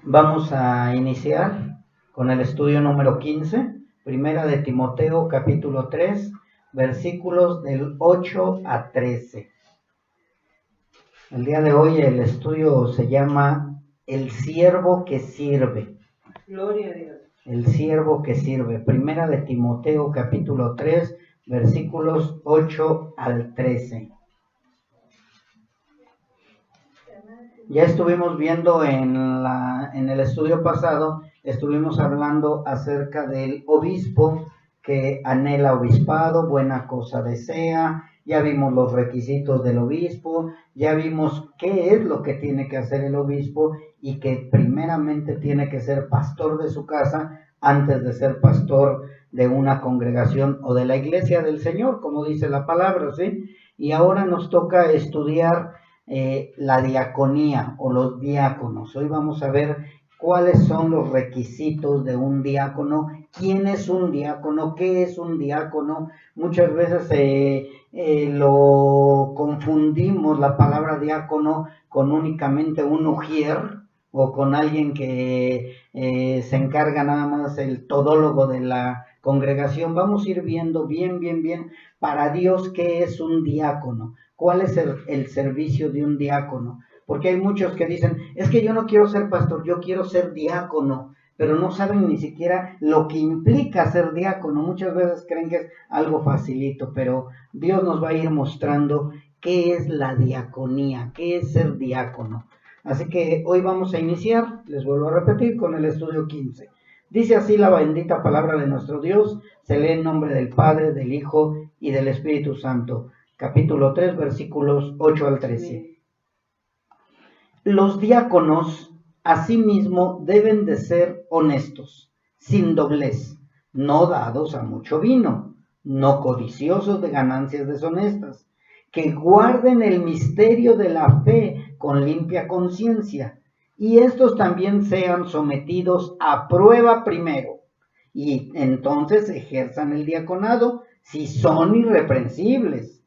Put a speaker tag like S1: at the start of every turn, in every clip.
S1: Vamos a iniciar con el estudio número 15, Primera de Timoteo, capítulo 3, versículos del 8 a 13. El día de hoy el estudio se llama El siervo que sirve.
S2: Gloria a Dios.
S1: El siervo que sirve. Primera de Timoteo, capítulo 3, versículos 8 al 13. Ya estuvimos viendo en el estudio pasado, estuvimos hablando acerca del obispo que anhela obispado, buena cosa desea. Ya vimos los requisitos del obispo, ya vimos qué es lo que tiene que hacer el obispo y que primeramente tiene que ser pastor de su casa antes de ser pastor de una congregación o de la iglesia del Señor, como dice la palabra, ¿sí? Y ahora nos toca estudiar la diaconía o los diáconos. Hoy vamos a ver cuáles son los requisitos de un diácono, quién es un diácono, qué es un diácono. Muchas veces lo confundimos la palabra diácono con únicamente un ujier o con alguien que se encarga nada más el todólogo de la congregación. Vamos a ir viendo bien para Dios qué es un diácono. ¿Cuál es el servicio de un diácono? Porque hay muchos que dicen, es que yo no quiero ser pastor, yo quiero ser diácono, pero no saben ni siquiera lo que implica ser diácono. Muchas veces creen que es algo facilito, pero Dios nos va a ir mostrando qué es la diaconía, qué es ser diácono. Así que hoy vamos a iniciar, les vuelvo a repetir, con el estudio 15. Dice así la bendita palabra de nuestro Dios, se lee en nombre del Padre, del Hijo y del Espíritu Santo. Capítulo 3, versículos 8 al 13. Los diáconos, asimismo, deben de ser honestos, sin doblez, no dados a mucho vino, no codiciosos de ganancias deshonestas, que guarden el misterio de la fe con limpia conciencia, y estos también sean sometidos a prueba primero, y entonces ejerzan el diaconado si son irreprensibles.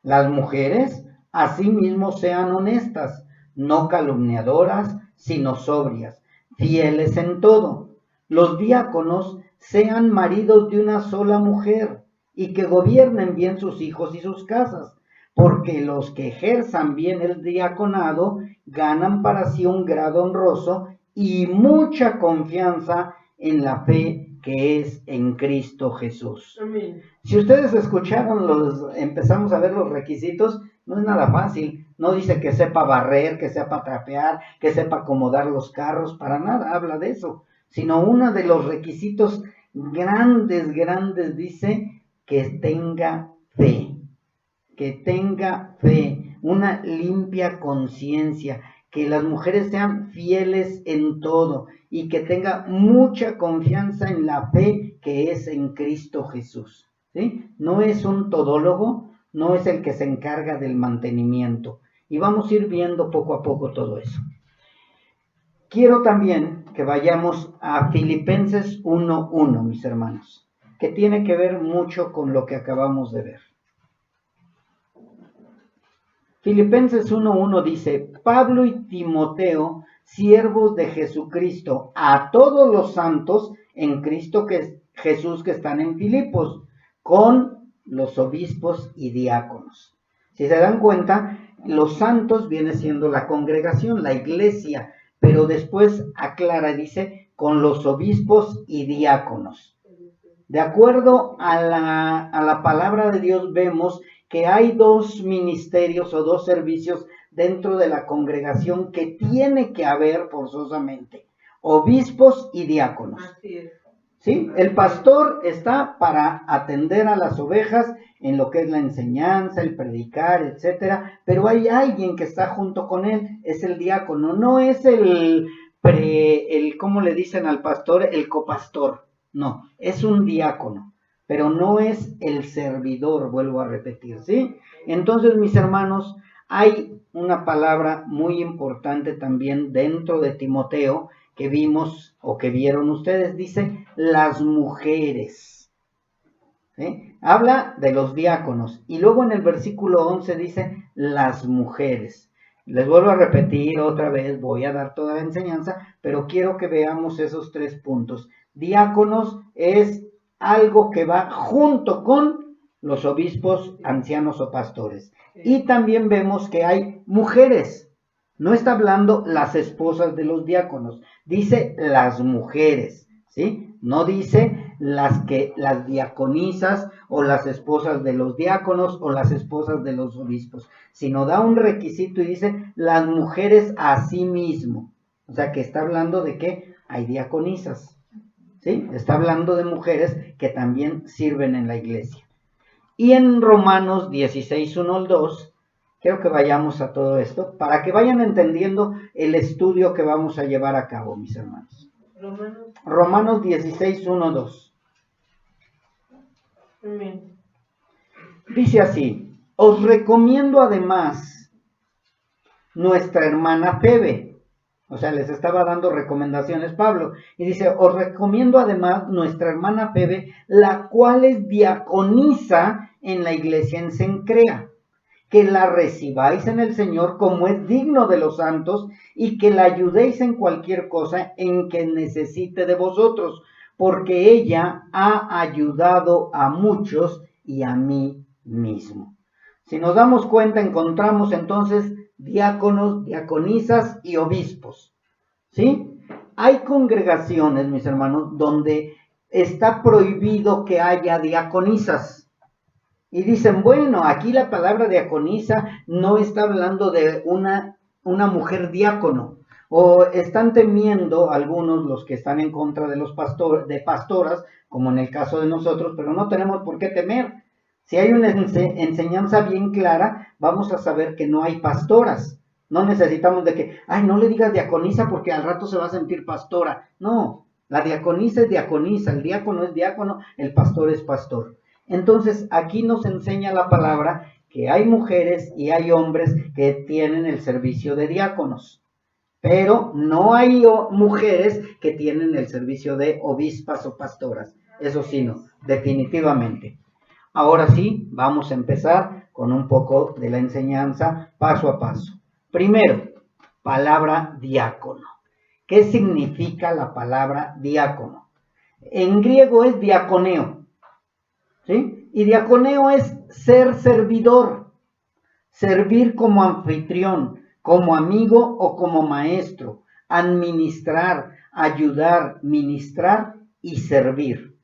S1: Las mujeres, asimismo, sean honestas, no calumniadoras, sino sobrias, fieles en todo. Los diáconos sean maridos de una sola mujer y que gobiernen bien sus hijos y sus casas, porque los que ejerzan bien el diaconado ganan para sí un grado honroso y mucha confianza en la fe que es en Cristo Jesús.
S2: Amén.
S1: Si ustedes escucharon empezamos a ver los requisitos, no es nada fácil. No dice que sepa barrer, que sepa trapear, que sepa acomodar los carros, para nada habla de eso. Sino uno de los requisitos grandes dice que tenga fe, una limpia conciencia, que las mujeres sean fieles en todo y que tenga mucha confianza en la fe que es en Cristo Jesús. ¿Sí? No es un todólogo, no es el que se encarga del mantenimiento. Y vamos a ir viendo poco a poco todo eso. Quiero también que vayamos a Filipenses 1:1, mis hermanos, que tiene que ver mucho con lo que acabamos de ver. Filipenses 1:1 dice, Pablo y Timoteo, siervos de Jesucristo, a todos los santos en Cristo Jesús que están en Filipos, con los obispos y diáconos. Si se dan cuenta, los santos viene siendo la congregación, la iglesia, pero después aclara, dice, con los obispos y diáconos. De acuerdo a la palabra de Dios, vemos que hay dos ministerios o dos servicios dentro de la congregación que tiene que haber forzosamente, obispos y diáconos.
S2: Así es.
S1: ¿Sí? El pastor está para atender a las ovejas en lo que es la enseñanza, el predicar, etcétera, pero hay alguien que está junto con él, es el diácono, no es ¿cómo le dicen al pastor? El copastor, no, es un diácono, pero no es el servidor, vuelvo a repetir, ¿sí? Entonces, mis hermanos, hay una palabra muy importante también dentro de Timoteo, que vimos o que vieron ustedes, dice las mujeres. ¿Sí? Habla de los diáconos y luego en el versículo 11 dice las mujeres. Les vuelvo a repetir otra vez, voy a dar toda la enseñanza, pero quiero que veamos esos 3 puntos. Diáconos es algo que va junto con los obispos, ancianos o pastores. Y también vemos que hay mujeres. No está hablando las esposas de los diáconos, dice las mujeres, ¿sí? No dice las diaconisas o las esposas de los diáconos o las esposas de los obispos, sino da un requisito y dice las mujeres a sí mismo. O sea que está hablando de que hay diaconisas, ¿sí? Está hablando de mujeres que también sirven en la iglesia. Y en Romanos 16, 1 al 2, quiero que vayamos a todo esto para que vayan entendiendo el estudio que vamos a llevar a cabo, mis hermanos. Romanos 16, 1, 2. Amén. Dice así: os recomiendo además nuestra hermana Febe. O sea, les estaba dando recomendaciones Pablo. Y dice, os recomiendo además nuestra hermana Febe, la cual es diaconisa en la iglesia en Cencrea, que la recibáis en el Señor como es digno de los santos y que la ayudéis en cualquier cosa en que necesite de vosotros, porque ella ha ayudado a muchos y a mí mismo. Si nos damos cuenta, encontramos entonces diáconos, diaconisas y obispos, ¿sí? Hay congregaciones, mis hermanos, donde está prohibido que haya diaconisas. Y dicen, bueno, aquí la palabra diaconisa no está hablando de una mujer diácono. O están temiendo algunos, los que están en contra de los pastoras, como en el caso de nosotros, pero no tenemos por qué temer. Si hay una enseñanza bien clara, vamos a saber que no hay pastoras. No necesitamos de que, ay, no le digas diaconisa porque al rato se va a sentir pastora. No, la diaconisa es diaconisa, el diácono es diácono, el pastor es pastor. Entonces, aquí nos enseña la palabra que hay mujeres y hay hombres que tienen el servicio de diáconos, pero no hay mujeres que tienen el servicio de obispas o pastoras. Eso sí, no, definitivamente. Ahora sí, vamos a empezar con un poco de la enseñanza paso a paso. Primero, palabra diácono. ¿Qué significa la palabra diácono? En griego es diaconeo, ¿sí? Y diaconeo es ser servidor, servir como anfitrión, como amigo o como maestro, administrar, ayudar, ministrar y servir.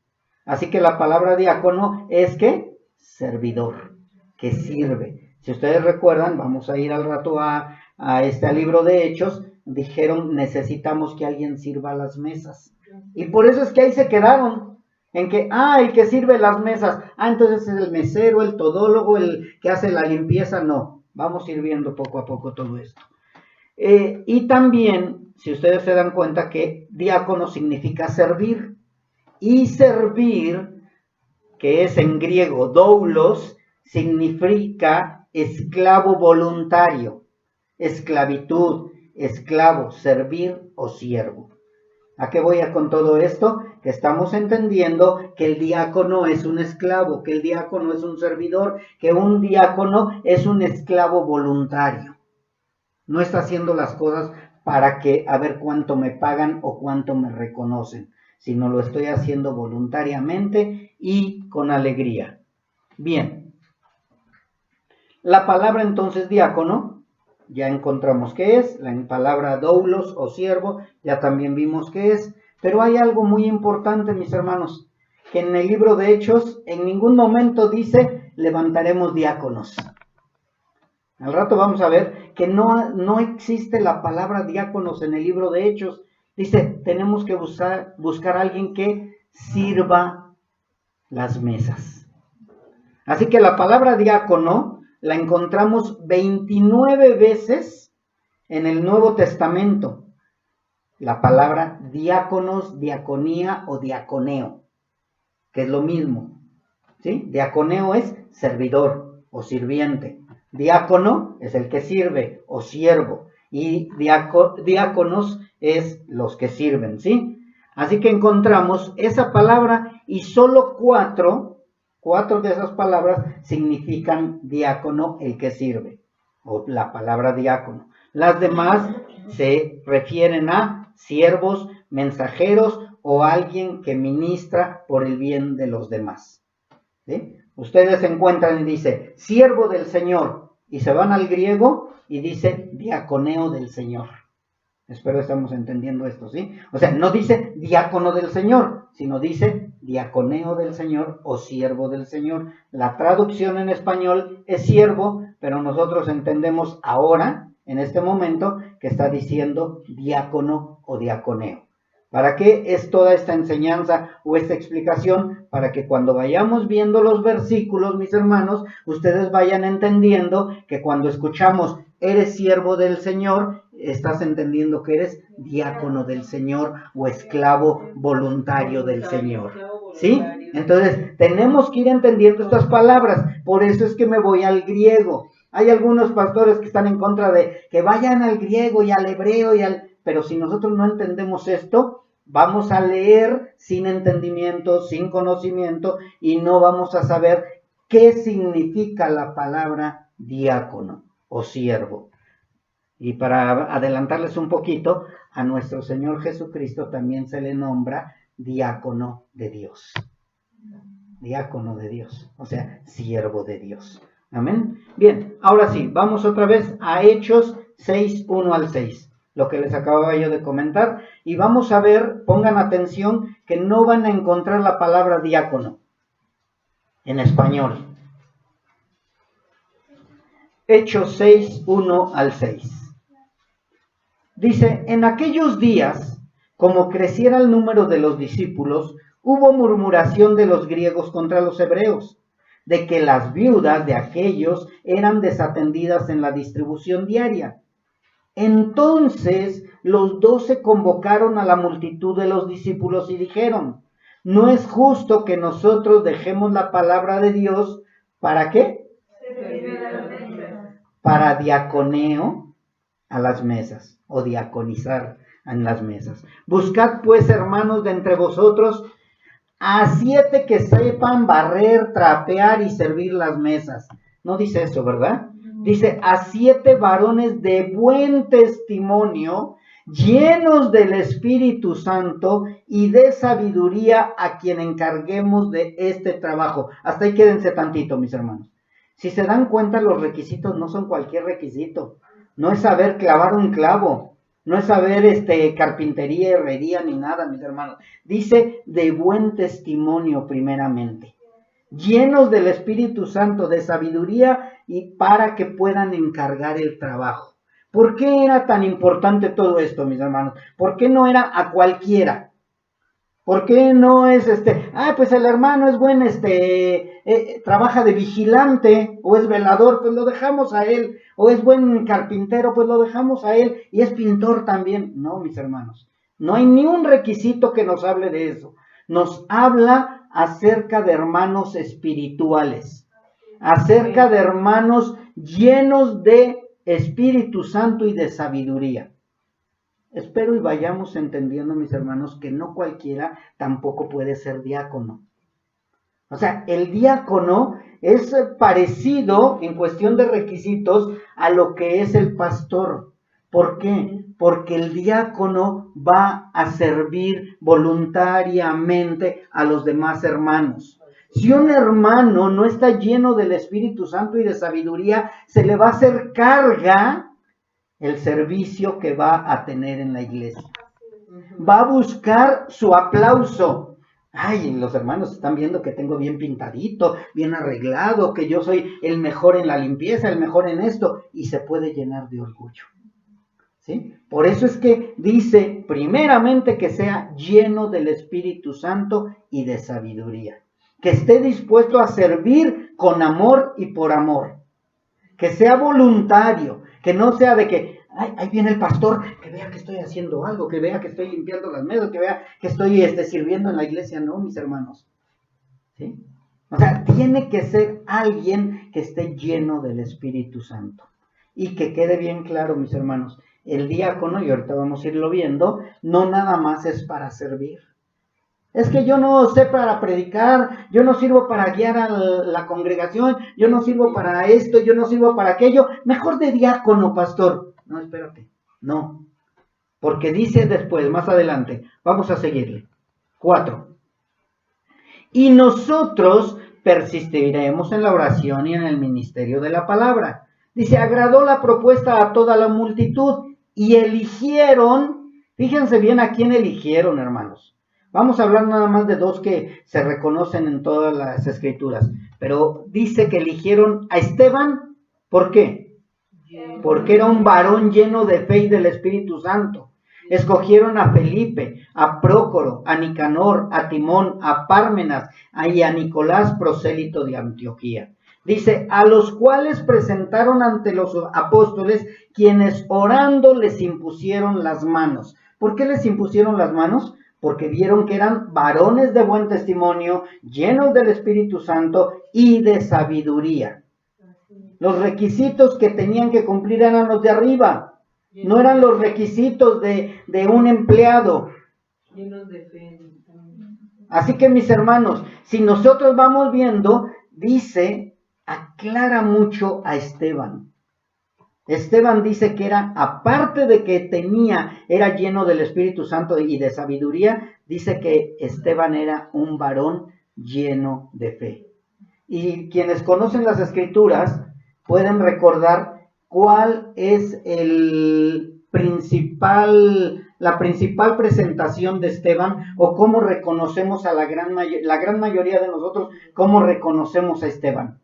S1: Así que la palabra diácono es que servidor, que sirve. Si ustedes recuerdan, vamos a ir al rato a este libro de Hechos, dijeron necesitamos que alguien sirva las mesas. Y por eso es que ahí se quedaron, en que, el que sirve las mesas, entonces es el mesero, el todólogo, el que hace la limpieza. No, vamos a ir viendo poco a poco todo esto. Y también, si ustedes se dan cuenta que diácono significa servir. Y servir, que es en griego doulos, significa esclavo voluntario, esclavitud, esclavo, servir o siervo. ¿A qué voy con todo esto? Que estamos entendiendo que el diácono es un esclavo, que el diácono es un servidor, que un diácono es un esclavo voluntario. No está haciendo las cosas para que a ver cuánto me pagan o cuánto me reconocen, sino lo estoy haciendo voluntariamente y con alegría. Bien, la palabra entonces diácono, ya encontramos qué es, la palabra doulos o siervo, ya también vimos qué es, pero hay algo muy importante, mis hermanos, que en el libro de Hechos en ningún momento dice levantaremos diáconos. Al rato vamos a ver que no existe la palabra diáconos en el libro de Hechos. Dice, tenemos que buscar a alguien que sirva las mesas. Así que la palabra diácono la encontramos 29 veces en el Nuevo Testamento. La palabra diáconos, diaconía o diaconeo, que es lo mismo, ¿sí? Diaconeo es servidor o sirviente. Diácono es el que sirve o siervo. Y diáconos es los que sirven, ¿sí? Así que encontramos esa palabra y solo cuatro de esas palabras significan diácono, el que sirve. o la palabra diácono. Las demás se refieren a siervos, mensajeros o alguien que ministra por el bien de los demás. ¿Sí? Ustedes se encuentran y dice siervo del Señor y se van al griego y dice diaconeo del Señor. Espero estamos entendiendo esto, ¿sí? O sea, no dice diácono del Señor, sino dice diaconeo del Señor o siervo del Señor. La traducción en español es siervo, pero nosotros entendemos ahora, en este momento, que está diciendo diácono o diaconeo. ¿Para qué es toda esta enseñanza o esta explicación? Para que cuando vayamos viendo los versículos, mis hermanos, ustedes vayan entendiendo que cuando escuchamos eres siervo del Señor, estás entendiendo que eres diácono del Señor o esclavo voluntario del Señor. ¿Sí? Entonces, tenemos que ir entendiendo estas palabras. Por eso es que me voy al griego. Hay algunos pastores que están en contra de que vayan al griego y al hebreo pero si nosotros no entendemos esto, vamos a leer sin entendimiento, sin conocimiento y no vamos a saber qué significa la palabra diácono o siervo. Y para adelantarles un poquito, a nuestro Señor Jesucristo también se le nombra diácono de Dios. Diácono de Dios, o sea, siervo de Dios. Amén. Bien, ahora sí, vamos otra vez a Hechos 6, 1 al 6. Lo que les acababa yo de comentar. Y vamos a ver, pongan atención, que no van a encontrar la palabra diácono en español. Hechos 6, 1 al 6. Dice, en aquellos días, como creciera el número de los discípulos, hubo murmuración de los griegos contra los hebreos, de que las viudas de aquellos eran desatendidas en la distribución diaria. Entonces los 12 convocaron a la multitud de los discípulos y dijeron, no es justo que nosotros dejemos la palabra de Dios, ¿para qué? Para diaconeo a las mesas, o diaconizar en las mesas. Buscad pues, hermanos, de entre vosotros a 7 que sepan barrer, trapear y servir las mesas. No dice eso, ¿verdad? Dice, a 7 varones de buen testimonio, llenos del Espíritu Santo y de sabiduría, a quien encarguemos de este trabajo. Hasta ahí quédense tantito, mis hermanos. Si se dan cuenta, los requisitos no son cualquier requisito. No es saber clavar un clavo. No es saber carpintería, herrería, ni nada, mis hermanos. Dice de buen testimonio primeramente. Llenos del Espíritu Santo, de sabiduría y para que puedan encargar el trabajo. ¿Por qué era tan importante todo esto, mis hermanos? ¿Por qué no era a cualquiera? ¿Por qué no es pues el hermano es buen, trabaja de vigilante o es velador, pues lo dejamos a él, o es buen carpintero, pues lo dejamos a él, y es pintor también? No, mis hermanos, no hay ni un requisito que nos hable de eso. Nos habla acerca de hermanos espirituales, acerca de hermanos llenos de Espíritu Santo y de sabiduría. Espero y vayamos entendiendo, mis hermanos, que no cualquiera tampoco puede ser diácono. O sea, el diácono es parecido en cuestión de requisitos a lo que es el pastor. ¿Por qué? Porque el diácono va a servir voluntariamente a los demás hermanos. Si un hermano no está lleno del Espíritu Santo y de sabiduría, se le va a hacer carga el servicio que va a tener en la iglesia. Va a buscar su aplauso. Ay, los hermanos están viendo que tengo bien pintadito, bien arreglado, que yo soy el mejor en la limpieza, el mejor en esto, y se puede llenar de orgullo. ¿Sí? Por eso es que dice primeramente que sea lleno del Espíritu Santo y de sabiduría. Que esté dispuesto a servir con amor y por amor. Que sea voluntario, que no sea de que, ay, ahí viene el pastor, que vea que estoy haciendo algo, que vea que estoy limpiando las mesas, que vea que estoy sirviendo en la iglesia. No, mis hermanos. ¿Sí? O sea, tiene que ser alguien que esté lleno del Espíritu Santo. Y que quede bien claro, mis hermanos, el diácono, y ahorita vamos a irlo viendo, no nada más es para servir. Es que yo no sé para predicar, yo no sirvo para guiar a la congregación, yo no sirvo para esto, yo no sirvo para aquello. Mejor de diácono, pastor. No, espérate. No. Porque dice después, más adelante, vamos a seguirle. 4. Y nosotros persistiremos en la oración y en el ministerio de la palabra. Dice, agradó la propuesta a toda la multitud y eligieron, fíjense bien a quién eligieron, hermanos. Vamos a hablar nada más de dos que se reconocen en todas las escrituras, pero dice que eligieron a Esteban, ¿por qué? Porque era un varón lleno de fe y del Espíritu Santo. Escogieron a Felipe, a Prócoro, a Nicanor, a Timón, a Pármenas y a Nicolás, prosélito de Antioquía. Dice, a los cuales presentaron ante los apóstoles, quienes orando les impusieron las manos. ¿Por qué les impusieron las manos? Porque vieron que eran varones de buen testimonio, llenos del Espíritu Santo y de sabiduría. Los requisitos que tenían que cumplir eran los de arriba, no eran los requisitos de un empleado. Así que mis hermanos, si nosotros vamos viendo, dice, aclara mucho a Esteban. Esteban dice que era, aparte de que era lleno del Espíritu Santo y de sabiduría, dice que Esteban era un varón lleno de fe. Y quienes conocen las Escrituras pueden recordar cuál es la principal presentación de Esteban, o cómo reconocemos a la gran mayoría de nosotros, cómo reconocemos a Esteban.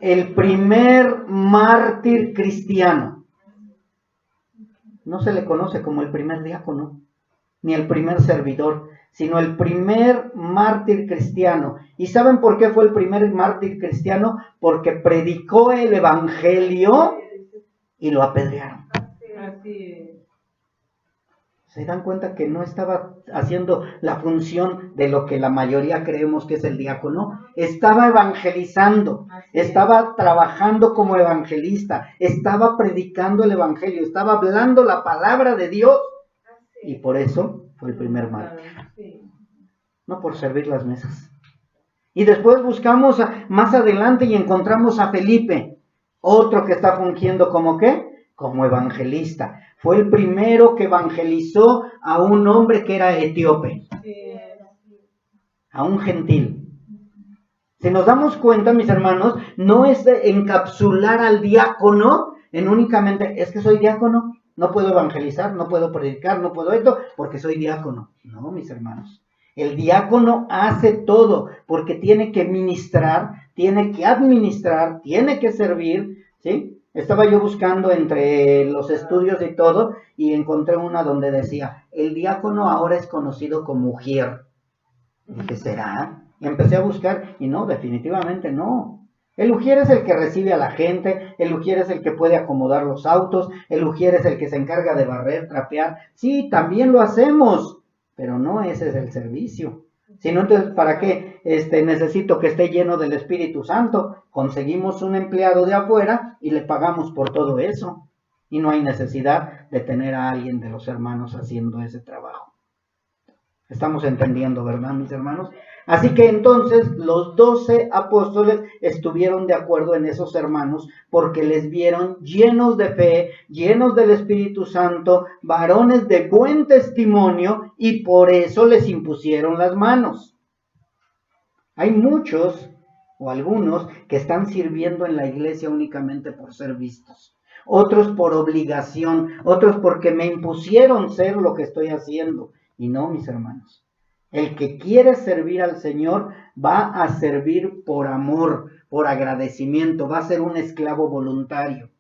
S1: El primer mártir cristiano. No se le conoce como el primer diácono, ni el primer servidor, sino el primer mártir cristiano. ¿Y saben por qué fue el primer mártir cristiano? Porque predicó el evangelio y lo apedrearon. ¿Se dan cuenta que no estaba haciendo la función de lo que la mayoría creemos que es el diácono? Estaba evangelizando, estaba trabajando como evangelista, estaba predicando el evangelio, estaba hablando la palabra de Dios, y por eso fue el primer mártir. No por servir las mesas. Y después buscamos más adelante y encontramos a Felipe, otro que está fungiendo como ¿qué? Como evangelista. Fue el primero que evangelizó a un hombre que era etíope, a un gentil. Si nos damos cuenta, mis hermanos, no es de encapsular al diácono en únicamente, es que soy diácono, no puedo evangelizar, no puedo predicar, no puedo esto, porque soy diácono. No, mis hermanos. El diácono hace todo, porque tiene que ministrar, tiene que administrar, tiene que servir, ¿sí? Estaba yo buscando entre los estudios y todo, y encontré una donde decía, el diácono ahora es conocido como ujier. Dije, ¿será? Y empecé a buscar, y no, definitivamente no. El ujier es el que recibe a la gente, el ujier es el que puede acomodar los autos, el ujier es el que se encarga de barrer, trapear. Sí, también lo hacemos, pero no ese es el servicio. Sino entonces, ¿para qué necesito que esté lleno del Espíritu Santo? Conseguimos un empleado de afuera y le pagamos por todo eso. Y no hay necesidad de tener a alguien de los hermanos haciendo ese trabajo. Estamos entendiendo, ¿verdad, mis hermanos? Así que entonces los 12 apóstoles estuvieron de acuerdo en esos hermanos porque les vieron llenos de fe, llenos del Espíritu Santo, varones de buen testimonio, y por eso les impusieron las manos. Hay muchos o algunos que están sirviendo en la iglesia únicamente por ser vistos, otros por obligación, otros porque me impusieron ser lo que estoy haciendo. Y no, mis hermanos, el que quiere servir al Señor va a servir por amor, por agradecimiento, va a ser un esclavo voluntario.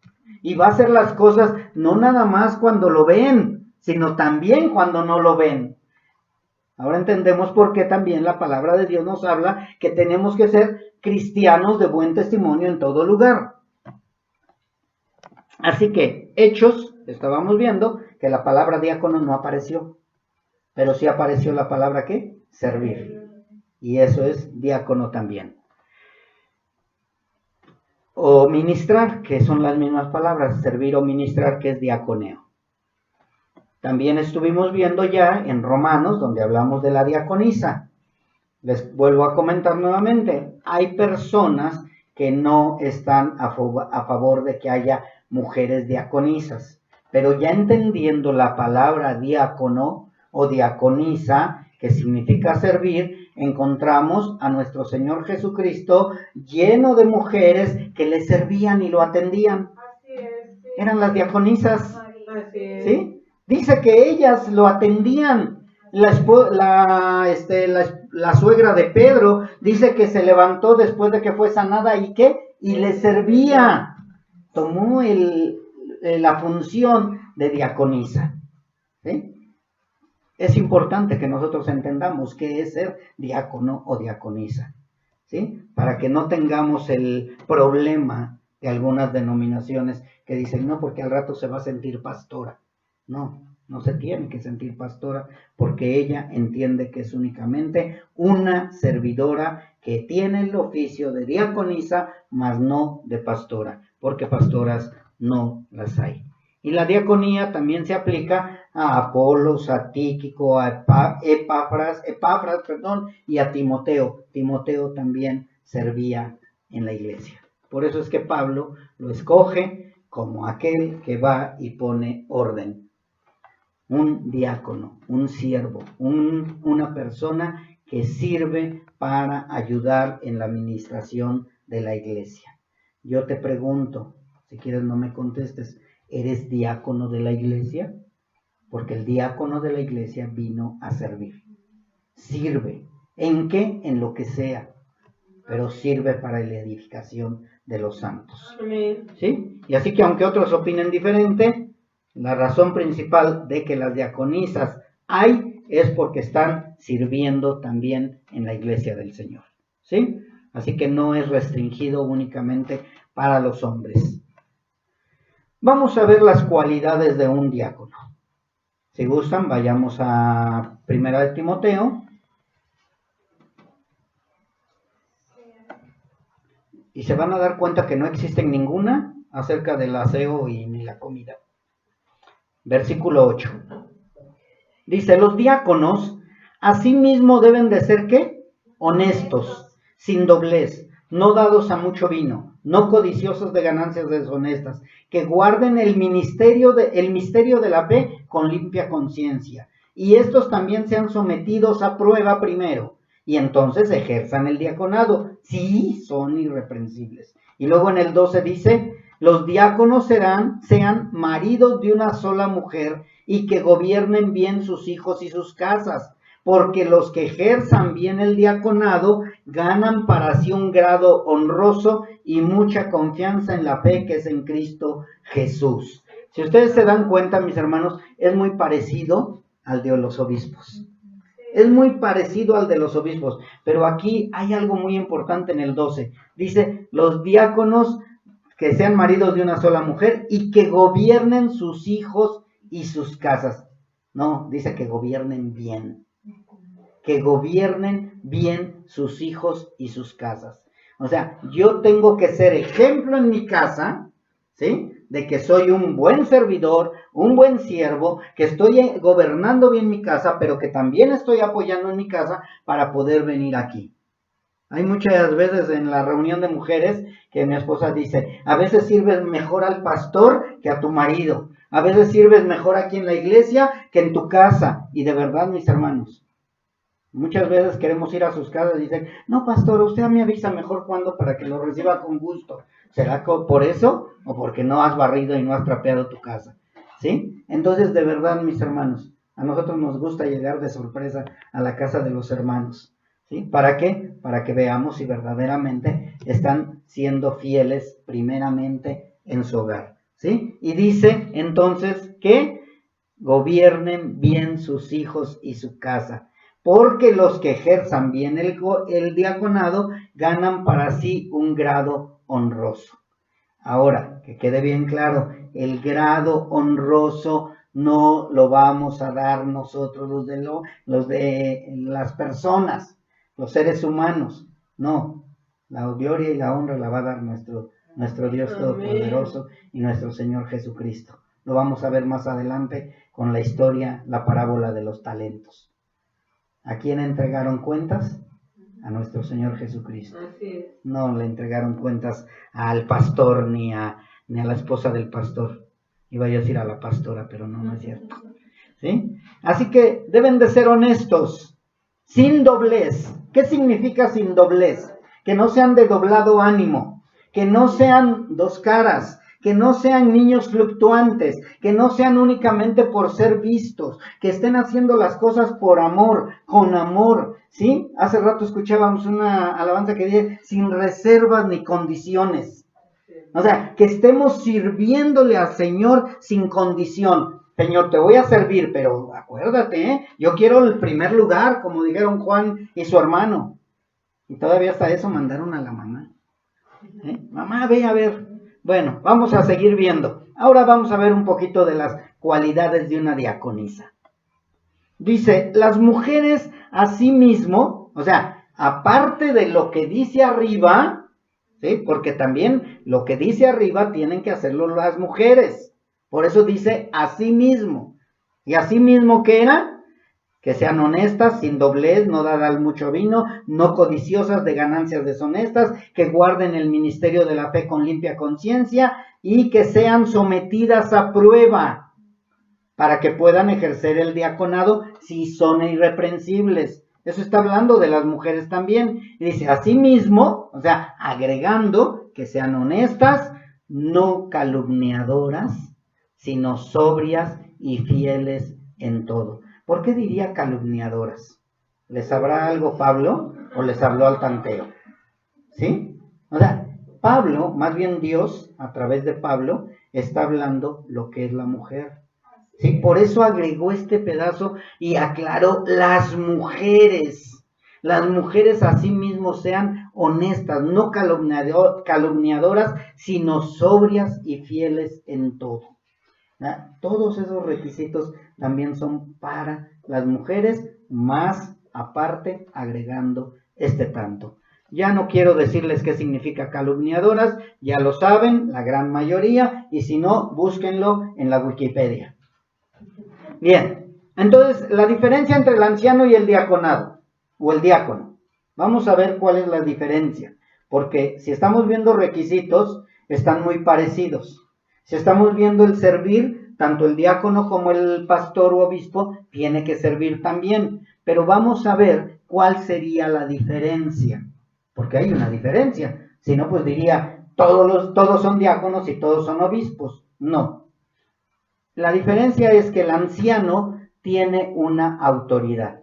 S1: Y va a hacer las cosas no nada más cuando lo ven, sino también cuando no lo ven. Ahora entendemos por qué también la palabra de Dios nos habla que tenemos que ser cristianos de buen testimonio en todo lugar. Así que, Hechos, estábamos viendo que la palabra diácono no apareció. Pero sí apareció la palabra ¿qué? Servir. Y eso es diácono también. O ministrar, que son las mismas palabras, servir o ministrar, que es diaconeo. También estuvimos viendo ya en Romanos, donde hablamos de la diaconisa. Les vuelvo a comentar nuevamente, hay personas que no están a favor de que haya mujeres diaconisas, pero ya entendiendo la palabra diácono o diaconisa, que significa servir, encontramos a nuestro Señor Jesucristo lleno de mujeres que le servían y lo atendían.
S2: Así es, sí.
S1: Eran las diaconisas,
S2: Así es.
S1: ¿sí? Dice que ellas lo atendían. La suegra de Pedro dice que se levantó después de que fue sanada y ¿qué? Y le servía. Tomó la función de diaconisa. ¿Sí? Es importante que nosotros entendamos qué es ser diácono o diaconisa, ¿sí? Para que no tengamos el problema de algunas denominaciones que dicen, no, porque al rato se va a sentir pastora. No se tiene que sentir pastora, porque ella entiende que es únicamente una servidora que tiene el oficio de diaconisa, mas no de pastora, porque pastoras no las hay. Y la diaconía también se aplica a Apolos, a Tíquico, a Epafras, y a Timoteo. Timoteo también servía en la iglesia. Por eso es que Pablo lo escoge como aquel que va y pone orden. Un diácono, un siervo, una persona que sirve para ayudar en la administración de la iglesia. Yo te pregunto, si quieres no me contestes, ¿eres diácono de la iglesia? Porque el diácono de la iglesia vino a servir. Sirve. ¿En qué? En lo que sea. Pero sirve para la edificación de los santos.
S2: Amén.
S1: ¿Sí? Y así que aunque otros opinen diferente, la razón principal de que las diaconisas hay es porque están sirviendo también en la iglesia del Señor. ¿Sí? Así que no es restringido únicamente para los hombres. Vamos a ver las cualidades de un diácono. Si gustan, vayamos a 1 de Timoteo. Y se van a dar cuenta que no existe ninguna acerca del aseo y ni la comida. Versículo 8. Dice, los diáconos asimismo deben de ser, ¿qué? Honestos, sin doblez, no dados a mucho vino, no codiciosos de ganancias deshonestas, que guarden el misterio de la fe con limpia conciencia. Y estos también sean sometidos a prueba primero, y entonces ejerzan el diaconado. Sí, son irreprensibles. Y luego en el 12 dice, los diáconos sean maridos de una sola mujer y que gobiernen bien sus hijos y sus casas, porque los que ejerzan bien el diaconado ganan para sí un grado honroso y mucha confianza en la fe que es en Cristo Jesús. Si ustedes se dan cuenta, mis hermanos, es muy parecido al de los obispos. Es muy parecido al de los obispos, pero aquí hay algo muy importante en el 12. Dice, los diáconos que sean maridos de una sola mujer y que gobiernen sus hijos y sus casas. No, dice que gobiernen bien. Que gobiernen bien sus hijos y sus casas. O sea, yo tengo que ser ejemplo en mi casa, ¿sí? De que soy un buen servidor, un buen siervo, que estoy gobernando bien mi casa, pero que también estoy apoyando en mi casa para poder venir aquí. Hay muchas veces en la reunión de mujeres que mi esposa dice, a veces sirves mejor al pastor que a tu marido, a veces sirves mejor aquí en la iglesia que en tu casa. Y de verdad, mis hermanos, muchas veces queremos ir a sus casas y dicen, no, pastor, usted me avisa mejor cuándo para que lo reciba con gusto. ¿Será por eso o porque no has barrido y no has trapeado tu casa? ¿Sí? Entonces, de verdad, mis hermanos, a nosotros nos gusta llegar de sorpresa a la casa de los hermanos. ¿Sí? ¿Para qué? Para que veamos si verdaderamente están siendo fieles primeramente en su hogar. ¿Sí? Y dice entonces que gobiernen bien sus hijos y su casa, porque los que ejerzan bien el diaconado ganan para sí un grado honroso. Ahora, que quede bien claro, el grado honroso no lo vamos a dar nosotros los de las personas, los seres humanos. No, la gloria y la honra la va a dar nuestro Dios Todopoderoso y nuestro Señor Jesucristo. Lo vamos a ver más adelante con la historia, la parábola de los talentos. ¿A quién entregaron cuentas? A nuestro Señor Jesucristo. No le entregaron cuentas al pastor ni a la esposa del pastor. Iba yo a decir a la pastora, pero no es cierto. ¿Sí? Así que deben de ser honestos, sin doblez. ¿Qué significa sin doblez? Que no sean de doblado ánimo, que no sean dos caras, que no sean niños fluctuantes, que no sean únicamente por ser vistos, que estén haciendo las cosas por amor, con amor, ¿sí? Hace rato escuchábamos una alabanza que dice, sin reservas ni condiciones. O sea, que estemos sirviéndole al Señor sin condición. Señor, te voy a servir, pero acuérdate, yo quiero el primer lugar, como dijeron Juan y su hermano. Y todavía hasta eso mandaron a la mamá. Mamá, ve a ver. Bueno, vamos a seguir viendo. Ahora vamos a ver un poquito de las cualidades de una diaconisa. Dice, las mujeres asimismo, o sea, aparte de lo que dice arriba, ¿sí? Porque también lo que dice arriba tienen que hacerlo las mujeres. Por eso dice asimismo. ¿Y asimismo qué era? Que sean honestas, sin doblez, no dadas mucho vino, no codiciosas de ganancias deshonestas, que guarden el ministerio de la fe con limpia conciencia y que sean sometidas a prueba para que puedan ejercer el diaconado si son irreprensibles. Eso está hablando de las mujeres también. Y dice, asimismo, o sea, agregando que sean honestas, no calumniadoras, sino sobrias y fieles en todo. ¿Por qué diría calumniadoras? ¿Les sabrá algo Pablo o les habló al tanteo? ¿Sí? O sea, Pablo, más bien Dios, a través de Pablo, está hablando lo que es la mujer. ¿Sí? Por eso agregó este pedazo y aclaró las mujeres. Las mujeres asimismo sean honestas, no calumniadoras, sino sobrias y fieles en todo. Todos esos requisitos también son para las mujeres, más aparte agregando este tanto. Ya no quiero decirles qué significa calumniadoras, ya lo saben la gran mayoría, y si no, búsquenlo en la Wikipedia. Bien, entonces la diferencia entre el anciano y el diaconado, o el diácono. Vamos a ver cuál es la diferencia, porque si estamos viendo requisitos, están muy parecidos. Si estamos viendo el servir, tanto el diácono como el pastor o obispo tiene que servir también. Pero vamos a ver cuál sería la diferencia. Porque hay una diferencia. Si no, pues diría, todos son diáconos y todos son obispos. No. La diferencia es que el anciano tiene una autoridad.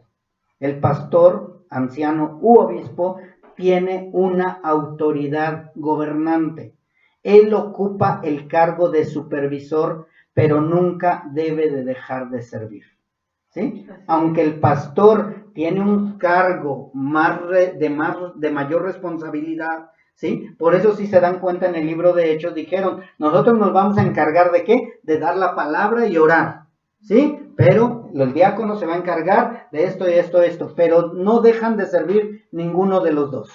S1: El pastor, anciano u obispo, tiene una autoridad gobernante. Él ocupa el cargo de supervisor, pero nunca debe de dejar de servir. ¿Sí? Aunque el pastor tiene un cargo de mayor responsabilidad, ¿sí? Por eso si se dan cuenta en el libro de Hechos dijeron, nosotros nos vamos a encargar ¿de qué? De dar la palabra y orar, ¿sí? Pero el diácono se va a encargar de esto y esto, pero no dejan de servir ninguno de los dos.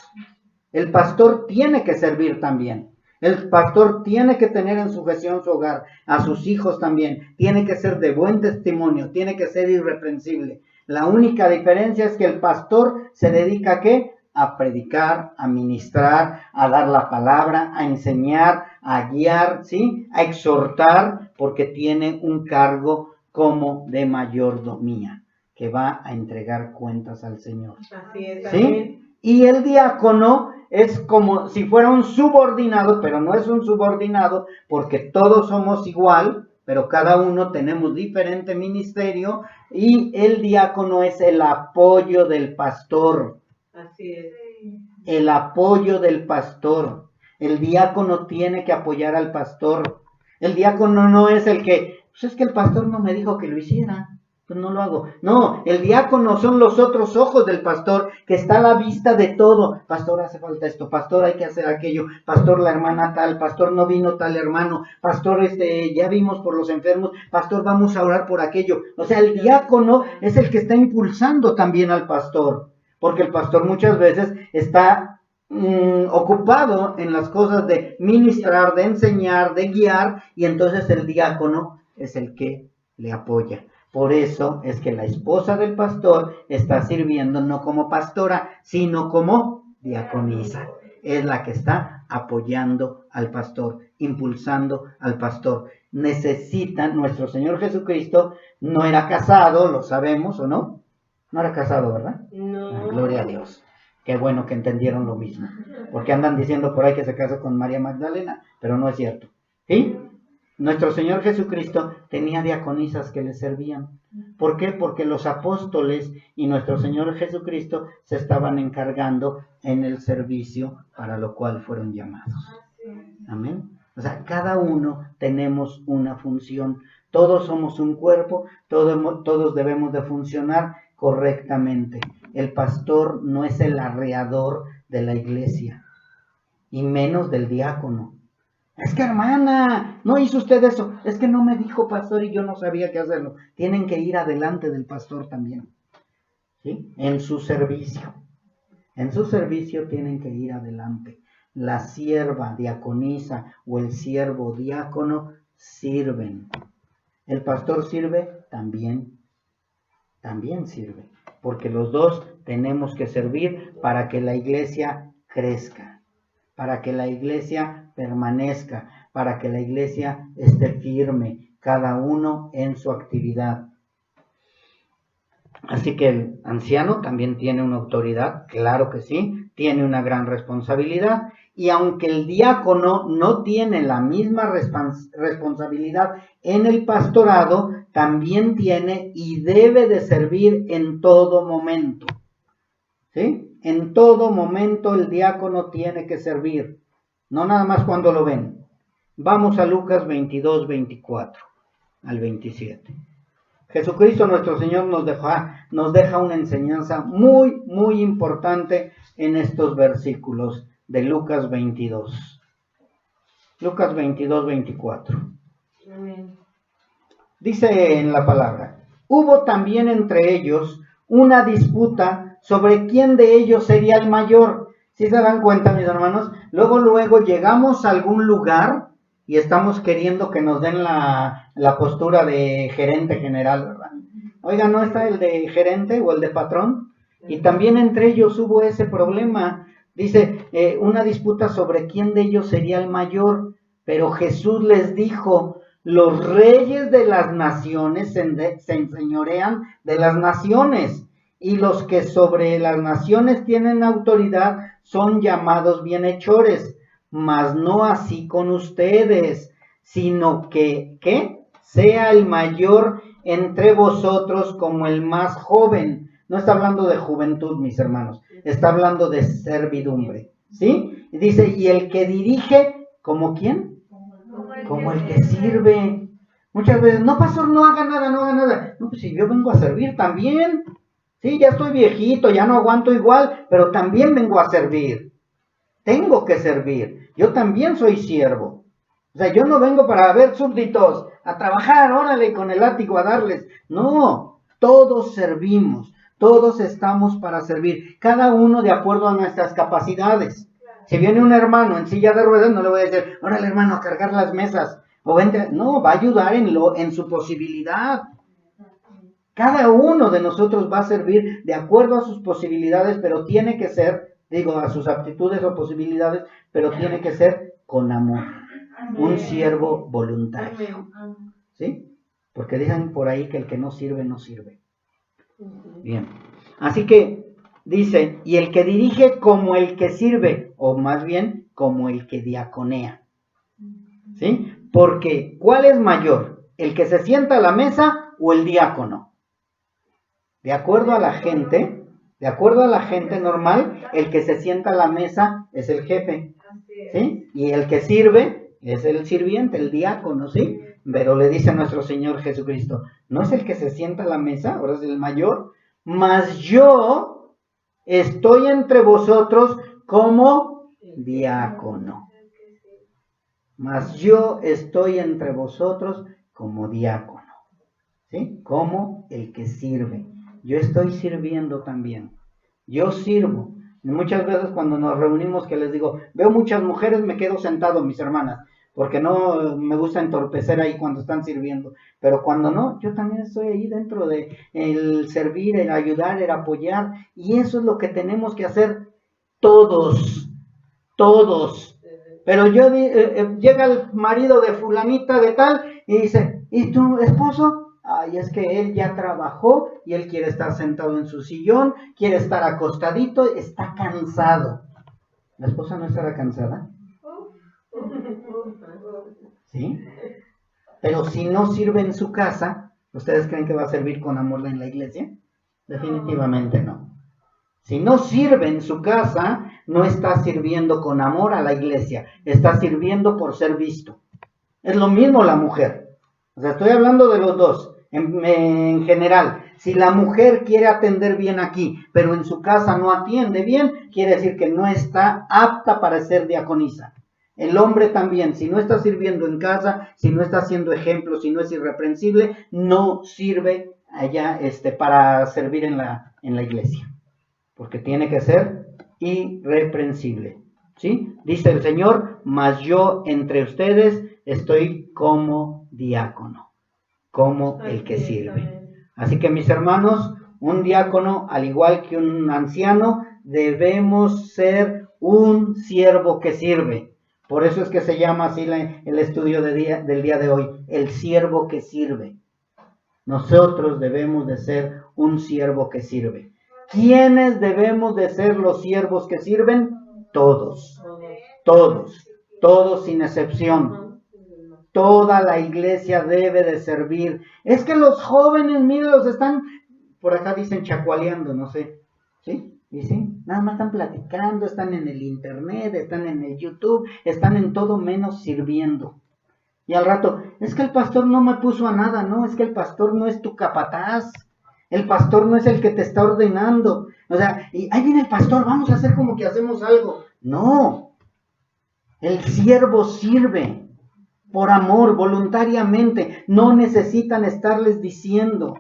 S1: El pastor tiene que servir también. El pastor tiene que tener en sujeción su hogar, a sus hijos también. Tiene que ser de buen testimonio, tiene que ser irreprensible. La única diferencia es que el pastor se dedica ¿a qué? A predicar, a ministrar, a dar la palabra, a enseñar, a guiar, ¿sí? A exhortar, porque tiene un cargo como de mayordomía, que va a entregar cuentas al Señor.
S2: Así es,
S1: ¿sí? Y el diácono es como si fuera un subordinado, pero no es un subordinado porque todos somos igual, pero cada uno tenemos diferente ministerio y el diácono es el apoyo del pastor.
S2: Así es.
S1: El apoyo del pastor. El diácono tiene que apoyar al pastor. El diácono no es el que, pues es que el pastor no me dijo que lo hiciera. Pues no lo hago. No, el diácono son los otros ojos del pastor, que está a la vista de todo. Pastor, hace falta esto, pastor, hay que hacer aquello, pastor, la hermana tal, pastor, no vino tal hermano, pastor, ya vimos por los enfermos, pastor, vamos a orar por aquello. O sea, el diácono es el que está impulsando también al pastor, porque el pastor muchas veces está ocupado en las cosas de ministrar, de enseñar, de guiar, y entonces el diácono es el que le apoya. Por eso es que la esposa del pastor está sirviendo no como pastora, sino como diaconisa. Es la que está apoyando al pastor, impulsando al pastor. Necesitan, nuestro Señor Jesucristo no era casado, lo sabemos, ¿o no? No era casado, ¿verdad?
S2: No.
S1: Gloria a Dios. Qué bueno que entendieron lo mismo. Porque andan diciendo por ahí que se casó con María Magdalena, pero no es cierto. ¿Sí? Nuestro Señor Jesucristo tenía diaconisas que le servían. ¿Por qué? Porque los apóstoles y nuestro Señor Jesucristo se estaban encargando en el servicio para lo cual fueron llamados. Amén. O sea, cada uno tenemos una función. Todos somos un cuerpo, todos debemos de funcionar correctamente. El pastor no es el arreador de la iglesia, y menos del diácono. Es que hermana, no hizo usted eso. Es que no me dijo pastor y yo no sabía qué hacerlo. Tienen que ir adelante del pastor también, ¿sí? En su servicio. En su servicio tienen que ir adelante. La sierva diaconisa o el siervo diácono sirven. El pastor sirve, también sirve. Porque los dos tenemos que servir para que la iglesia crezca, para que la iglesia permanezca, para que la iglesia esté firme, cada uno en su actividad. Así que el anciano también tiene una autoridad, claro que sí, tiene una gran responsabilidad, y aunque el diácono no tiene la misma responsabilidad en el pastorado, también tiene y debe de servir en todo momento. ¿Sí? En todo momento el diácono tiene que servir, no nada más cuando lo ven. Vamos a Lucas 22, 24 al 27. Jesucristo nuestro Señor nos deja una enseñanza muy, muy importante en estos versículos de Lucas 22. Lucas 22, 24.
S2: Amén.
S1: Dice en la palabra: hubo también entre ellos una disputa sobre quién de ellos sería el mayor. ¿Sí se dan cuenta, mis hermanos? Luego llegamos a algún lugar y estamos queriendo que nos den la postura de gerente general, ¿verdad? Oiga, ¿no está el de gerente o el de patrón? Y también entre ellos hubo ese problema. Dice, una disputa sobre quién de ellos sería el mayor. Pero Jesús les dijo: los reyes de las naciones se enseñorean de las naciones, y los que sobre las naciones tienen autoridad son llamados bienhechores, mas no así con ustedes, sino que, ¿qué? Sea el mayor entre vosotros como el más joven. No está hablando de juventud, mis hermanos, está hablando de servidumbre, ¿sí? Y dice, y el que dirige, ¿como quién? Como el que sirve. Muchas veces, no, pastor, no haga nada. No, pues si yo vengo a servir también. Sí, ya estoy viejito, ya no aguanto igual, pero también vengo a servir. Tengo que servir. Yo también soy siervo. O sea, yo no vengo para ver súbditos a trabajar, órale, con el látigo a darles. No, todos servimos, todos estamos para servir, cada uno de acuerdo a nuestras capacidades. Si viene un hermano en silla de ruedas, no le voy a decir, órale hermano, a cargar las mesas. O vente. No, va a ayudar en su posibilidad. Cada uno de nosotros va a servir de acuerdo a sus posibilidades, pero tiene que ser, a sus aptitudes o posibilidades, pero tiene que ser con amor. Un siervo voluntario. ¿Sí? Porque dicen por ahí que el que no sirve, no sirve. Bien. Así que dice, y el que dirige como el que sirve, o más bien como el que diaconea. ¿Sí? Porque, ¿cuál es mayor? ¿El que se sienta a la mesa o el diácono? De acuerdo a la gente normal, el que se sienta a la mesa es el jefe, ¿sí? Y el que sirve es el sirviente, el diácono, ¿sí? Pero le dice a nuestro Señor Jesucristo, no es el que se sienta a la mesa, ahora es el mayor, mas yo estoy entre vosotros como diácono. Mas yo estoy entre vosotros como diácono, ¿sí? Como el que sirve. Yo estoy sirviendo también. Yo sirvo. Y muchas veces cuando nos reunimos que les digo, veo muchas mujeres, me quedo sentado, mis hermanas. porque no me gusta entorpecer ahí cuando están sirviendo, pero cuando no, yo también estoy ahí dentro de el servir, el ayudar, el apoyar, y eso es lo que tenemos que hacer todos, todos. Pero llega el marido de fulanita de tal y dice, ¿y tu esposo? Ay, es que él ya trabajó y él quiere estar sentado en su sillón, quiere estar acostadito, está cansado. ¿La esposa no estará cansada? ¿Sí? Pero si no sirve en su casa, ¿ustedes creen que va a servir con amor en la iglesia? Definitivamente no. Si no sirve en su casa, no está sirviendo con amor a la iglesia, está sirviendo por ser visto. Es lo mismo la mujer. O sea, estoy hablando de los dos, en general. Si la mujer quiere atender bien aquí, pero en su casa no atiende bien, quiere decir que no está apta para ser diaconisa. El hombre también, si no está sirviendo en casa, si no está haciendo ejemplo, si no es irreprensible, no sirve allá para servir en la iglesia. Porque tiene que ser irreprensible. ¿Sí? Dice el Señor, mas yo entre ustedes estoy como diácono, como el que sirve. Así que mis hermanos, un diácono, al igual que un anciano, debemos ser un siervo que sirve. Por eso es que se llama así el estudio del día de hoy, el siervo que sirve. Nosotros debemos de ser un siervo que sirve. ¿Quiénes debemos de ser los siervos que sirven? Todos, todos, todos sin excepción. Toda la iglesia debe de servir. Es que los jóvenes, miren, los están, por acá dicen chacualeando, no sé, ¿sí? ¿Y sí? Nada más están platicando, están en el internet, están en el YouTube, están en todo menos sirviendo. Y al rato, es que el pastor no me puso a nada, no, es que el pastor no es tu capataz. El pastor no es el que te está ordenando. O sea, y ahí viene el pastor, vamos a hacer como que hacemos algo. No. El siervo sirve por amor, voluntariamente. No necesitan estarles diciendo.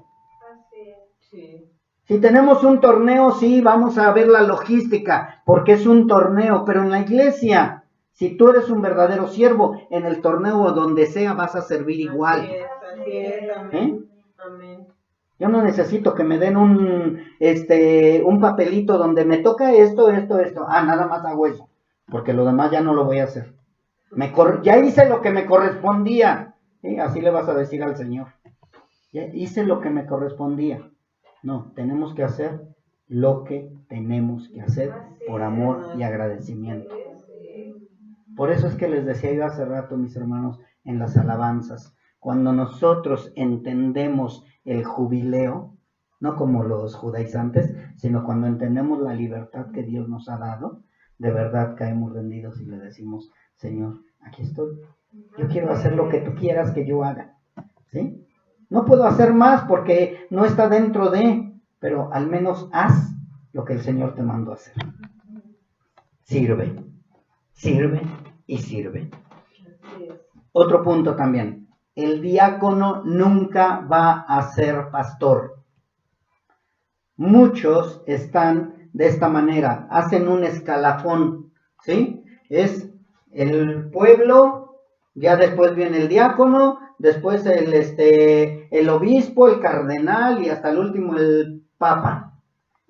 S1: Si tenemos un torneo, sí, vamos a ver la logística, porque es un torneo, pero en la iglesia, si tú eres un verdadero siervo, en el torneo o donde sea vas a servir igual.
S2: Así es, amén. Amén.
S1: Yo no necesito que me den un papelito donde me toca esto. Nada más hago eso, porque lo demás ya no lo voy a hacer. Ya hice lo que me correspondía. ¿Sí? Así le vas a decir al Señor. Ya hice lo que me correspondía. No, tenemos que hacer lo que tenemos que hacer por amor y agradecimiento. Por eso es que les decía yo hace rato, mis hermanos, en las alabanzas, cuando nosotros entendemos el jubileo, no como los judaizantes, sino cuando entendemos la libertad que Dios nos ha dado, de verdad caemos rendidos y le decimos, Señor, aquí estoy. Yo quiero hacer lo que tú quieras que yo haga. ¿Sí? No puedo hacer más porque no está dentro de, pero al menos haz lo que el Señor te mandó a hacer. Sirve, sirve y sirve. Otro punto también. El diácono nunca va a ser pastor. Muchos están de esta manera, hacen un escalafón, ¿sí? Es el pueblo, ya después viene el diácono, después el obispo, el cardenal y hasta el último el papa.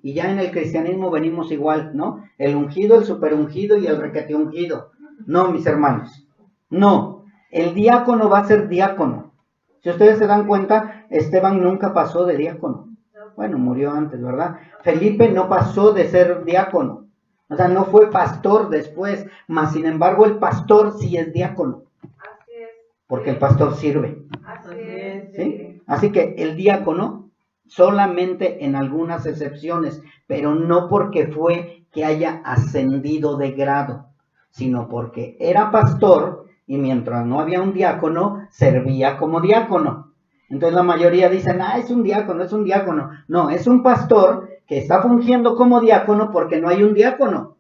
S1: Y ya en el cristianismo venimos igual, ¿no? El ungido, el superungido y el requete ungido. No, mis hermanos, no. El diácono va a ser diácono. Si ustedes se dan cuenta, Esteban nunca pasó de diácono. Bueno, murió antes, ¿verdad? Felipe no pasó de ser diácono. O sea, no fue pastor después, mas sin embargo el pastor sí es diácono.
S2: Así es.
S1: Porque el pastor sirve.
S2: Así es.
S1: ¿Sí? Así que el diácono solamente en algunas excepciones, pero no porque fue que haya ascendido de grado, sino porque era pastor y mientras no había un diácono, servía como diácono. Entonces la mayoría dicen, es un diácono, es un diácono. No, es un pastor que está fungiendo como diácono porque no hay un diácono.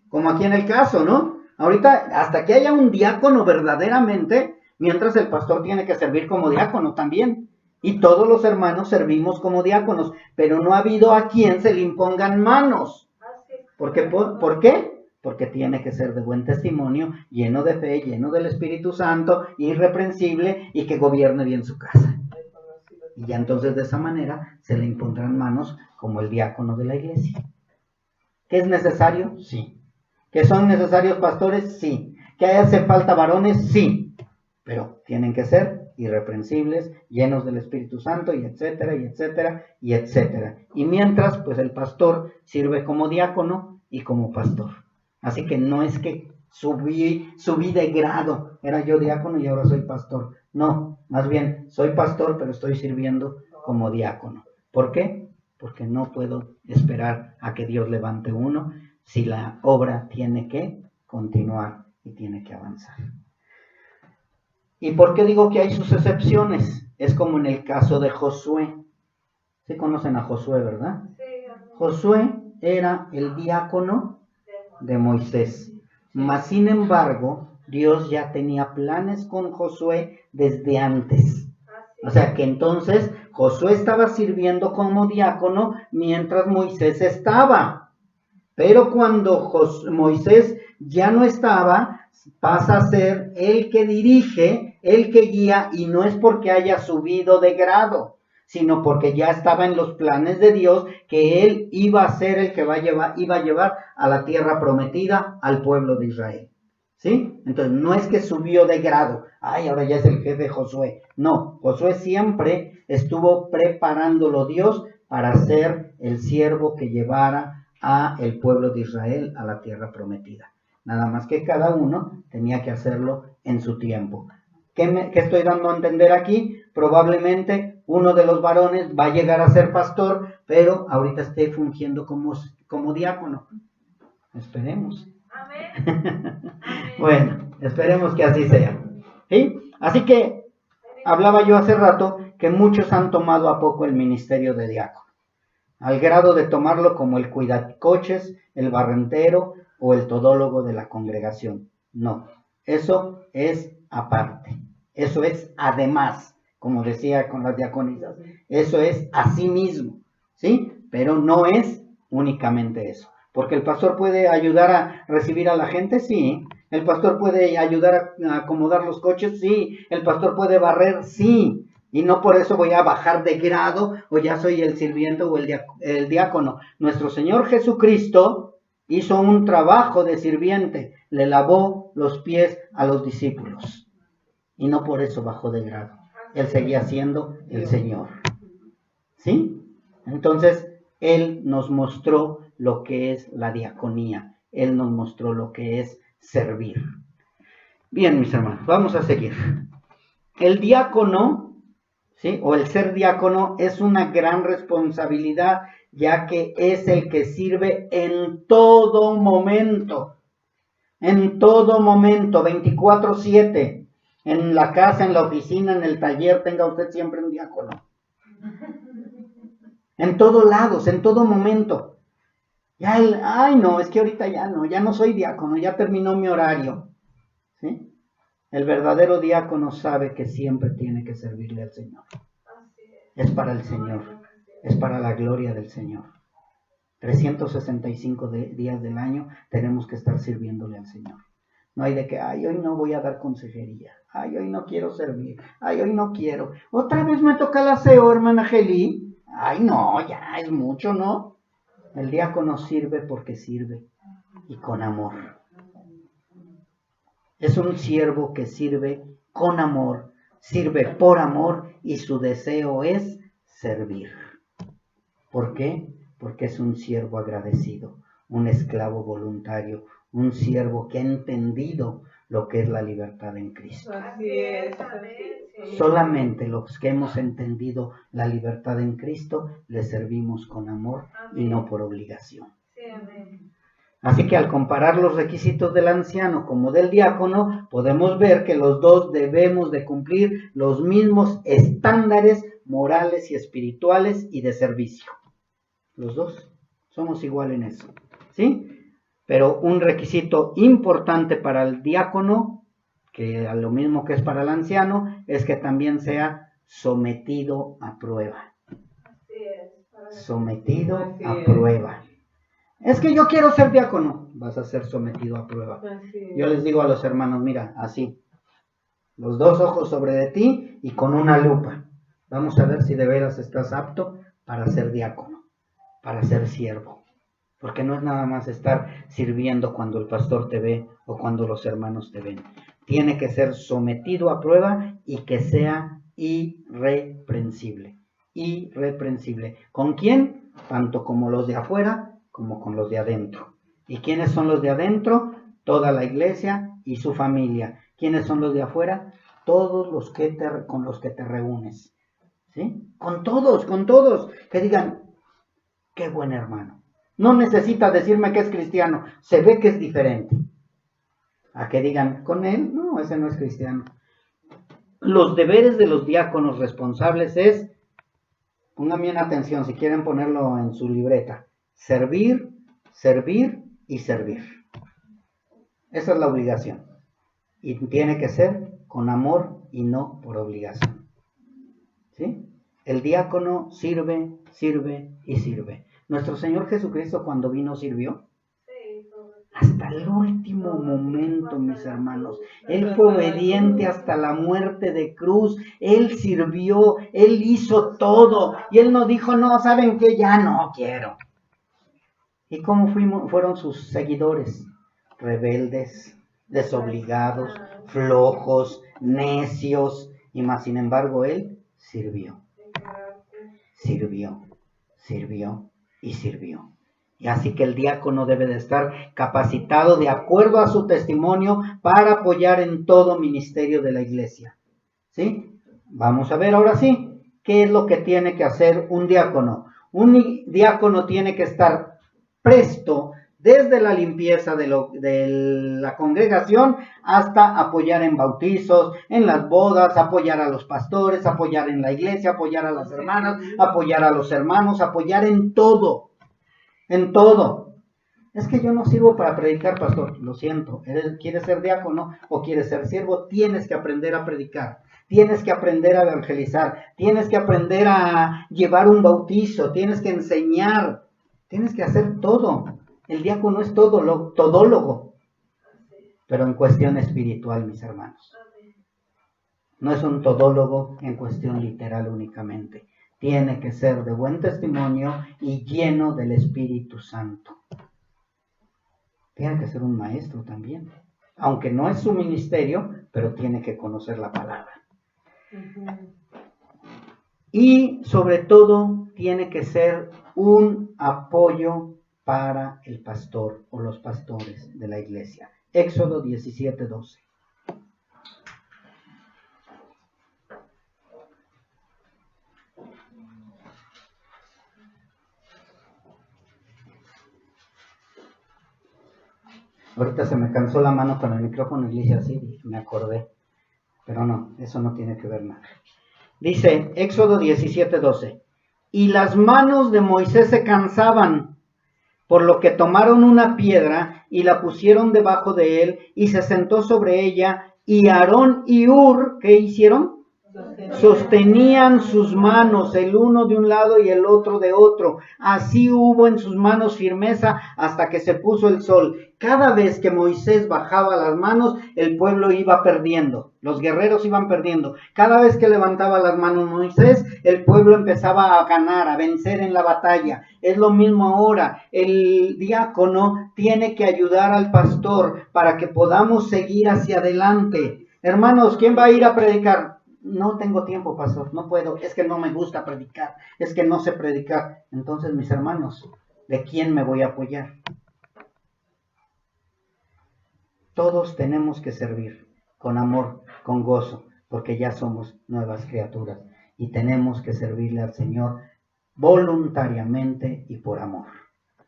S1: Como aquí en el caso, ¿no? Ahorita, hasta que haya un diácono verdaderamente, mientras el pastor tiene que servir como diácono también. Y todos los hermanos servimos como diáconos, pero no ha habido a quien se le impongan manos. ¿Por qué? porque tiene que ser de buen testimonio, lleno de fe, lleno del Espíritu Santo, irreprensible y que gobierne bien su casa. Y ya entonces de esa manera se le impondrán manos como el diácono de la iglesia. ¿Qué es necesario? Sí. ¿Que son necesarios pastores? Sí. ¿Que hace falta varones? Sí. Pero tienen que ser irreprensibles, llenos del Espíritu Santo, y etcétera, y etcétera, y etcétera. Y mientras, pues el pastor sirve como diácono y como pastor. Así que no es que subí de grado, era yo diácono y ahora soy pastor. No, más bien, soy pastor, pero estoy sirviendo como diácono. ¿Por qué? Porque no puedo esperar a que Dios levante uno si la obra tiene que continuar y tiene que avanzar. ¿Y por qué digo que hay sus excepciones? Es como en el caso de Josué. ¿Sí conocen a Josué, verdad?
S2: Sí.
S1: Josué era el diácono de Moisés. Mas, sin embargo, Dios ya tenía planes con Josué desde antes. O sea que entonces Josué estaba sirviendo como diácono mientras Moisés estaba. Pero cuando Moisés ya no estaba, pasa a ser el que dirige, el que guía, y no es porque haya subido de grado, sino porque ya estaba en los planes de Dios que él iba a ser el que iba a llevar a la tierra prometida al pueblo de Israel. ¿Sí? Entonces no es que subió de grado, ahora ya es el jefe Josué. No, Josué siempre estuvo preparándolo Dios para ser el siervo que llevara a el pueblo de Israel a la tierra prometida. Nada más que cada uno tenía que hacerlo en su tiempo. ¿Qué estoy dando a entender aquí? Probablemente uno de los varones va a llegar a ser pastor, pero ahorita esté fungiendo como diácono. Esperemos.
S2: Amén.
S1: Bueno, esperemos que así sea. ¿Sí? Así que hablaba yo hace rato que muchos han tomado a poco el ministerio de diácono, al grado de tomarlo como el cuidacoches, el barrentero o el todólogo de la congregación. No, eso es aparte, eso es además, como decía con las diaconisas, eso es así mismo, ¿sí? Pero no es únicamente eso, porque el pastor puede ayudar a recibir a la gente, sí. El pastor puede ayudar a acomodar los coches, sí. El pastor puede barrer, sí. Y no por eso voy a bajar de grado o ya soy el sirviente o el diácono. Nuestro Señor Jesucristo hizo un trabajo de sirviente, le lavó los pies a los discípulos. Y no por eso bajó de grado. Él seguía siendo el Señor. ¿Sí? Entonces, Él nos mostró lo que es la diaconía. Él nos mostró lo que es servir. Bien, mis hermanos, vamos a seguir. El diácono, ¿sí? O el ser diácono es una gran responsabilidad, ya que es el que sirve en todo momento. En todo momento, 24/7. En la casa, en la oficina, en el taller, tenga usted siempre un diácono. En todos lados, en todo momento. No, es que ahorita ya no soy diácono, ya terminó mi horario. ¿Sí? El verdadero diácono sabe que siempre tiene que servirle al Señor. Es para el Señor, es para la gloria del Señor. 365 días del año tenemos que estar sirviéndole al Señor. No hay de que, hoy no voy a dar consejería, hoy no quiero servir, hoy no quiero. Otra vez me toca el aseo, hermana Geli. No, ya es mucho, ¿no? El diácono sirve porque sirve y con amor. Es un siervo que sirve con amor, sirve por amor y su deseo es servir. ¿Por qué? Porque es un siervo agradecido, un esclavo voluntario, un siervo que ha entendido lo que es la libertad en Cristo.
S2: Así es.
S1: Solamente los que hemos entendido la libertad en Cristo le servimos con amor y no por obligación.
S2: Sí, amén.
S1: Así que al comparar los requisitos del anciano como del diácono, podemos ver que los dos debemos de cumplir los mismos estándares morales y espirituales y de servicio. Los dos somos igual en eso, ¿sí? Pero un requisito importante para el diácono, que a lo mismo que es para el anciano, es que también sea sometido a prueba.
S2: Así es.
S1: Sometido a prueba. Es que yo quiero ser diácono. Vas a ser sometido a prueba. Yo les digo a los hermanos, mira, así, los dos ojos sobre de ti y con una lupa. Vamos a ver si de veras estás apto para ser diácono, para ser siervo. Porque no es nada más estar sirviendo cuando el pastor te ve o cuando los hermanos te ven. Tiene que ser sometido a prueba y que sea irreprensible. Irreprensible. ¿Con quién? Tanto como los de afuera como con los de adentro. ¿Y quiénes son los de adentro? Toda la iglesia y su familia. ¿Quiénes son los de afuera? Todos los que con los que te reúnes. ¿Sí? Con todos. Que digan, qué buen hermano. No necesita decirme que es cristiano. Se ve que es diferente. A que digan, con él, no, ese no es cristiano. Los deberes de los diáconos responsables es, pongan bien atención si quieren ponerlo en su libreta, servir, servir y servir. Esa es la obligación. Y tiene que ser con amor y no por obligación. ¿Sí? El diácono sirve, sirve y sirve. Nuestro Señor Jesucristo cuando vino sirvió. Hasta el último momento, mis hermanos. Él fue obediente hasta la muerte de cruz. Él sirvió, Él hizo todo. Y Él no dijo, no, ¿saben qué? Ya no quiero. ¿Y cómo fueron sus seguidores? Rebeldes, desobligados, flojos, necios. Y más, sin embargo, Él sirvió. Sirvió, sirvió y sirvió. Y así que el diácono debe de estar capacitado de acuerdo a su testimonio para apoyar en todo ministerio de la iglesia. ¿Sí? Vamos a ver ahora sí, ¿qué es lo que tiene que hacer un diácono? Un diácono tiene que estar presto desde la limpieza de la congregación hasta apoyar en bautizos, en las bodas, apoyar a los pastores, apoyar en la iglesia, apoyar a las hermanas, apoyar a los hermanos, apoyar en todo. En todo. Es que yo no sirvo para predicar, pastor. Lo siento. ¿Quieres ser diácono o quieres ser siervo? Tienes que aprender a predicar. Tienes que aprender a evangelizar. Tienes que aprender a llevar un bautizo. Tienes que enseñar. Tienes que hacer todo. El diácono es todólogo. Pero en cuestión espiritual, mis hermanos. No es un todólogo en cuestión literal únicamente. Tiene que ser de buen testimonio y lleno del Espíritu Santo. Tiene que ser un maestro también. Aunque no es su ministerio, pero tiene que conocer la palabra. Y sobre todo, tiene que ser un apoyo para el pastor o los pastores de la iglesia. Éxodo 17:12. Ahorita se me cansó la mano con el micrófono y le hice así y me acordé. Pero no, eso no tiene que ver nada. Dice Éxodo 17:12. Y las manos de Moisés se cansaban, por lo que tomaron una piedra y la pusieron debajo de él y se sentó sobre ella. Y Aarón y Hur, ¿qué hicieron? Sostenían sus manos, el uno de un lado y el otro de otro. Así hubo en sus manos firmeza hasta que se puso el sol. Cada vez que Moisés bajaba las manos, el pueblo iba perdiendo. Los guerreros iban perdiendo. Cada vez que levantaba las manos Moisés, el pueblo empezaba a ganar, a vencer en la batalla. Es lo mismo ahora. El diácono tiene que ayudar al pastor para que podamos seguir hacia adelante. Hermanos, ¿quién va a ir a predicar? No tengo tiempo, pastor, no puedo, es que no me gusta predicar, es que no sé predicar. Entonces, mis hermanos, ¿de quién me voy a apoyar? Todos tenemos que servir con amor, con gozo, porque ya somos nuevas criaturas y tenemos que servirle al Señor voluntariamente y por amor.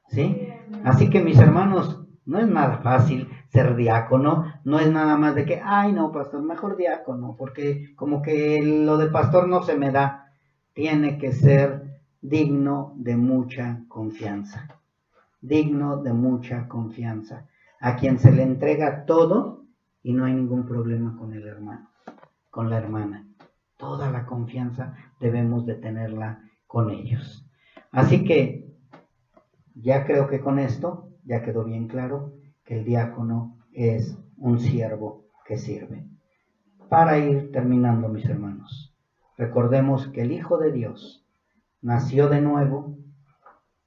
S1: ¿Sí? Así que, mis hermanos, no es nada fácil ser diácono, no es nada más de que, ay no, pastor, mejor diácono, porque como que lo de pastor no se me da. Tiene que ser digno de mucha confianza, digno de mucha confianza, a quien se le entrega todo y no hay ningún problema con el hermano, con la hermana. Toda la confianza debemos de tenerla con ellos. Así que Ya creo que con esto ya quedó bien claro que el diácono es un siervo que sirve. Para ir terminando, mis hermanos, recordemos que el Hijo de Dios nació de nuevo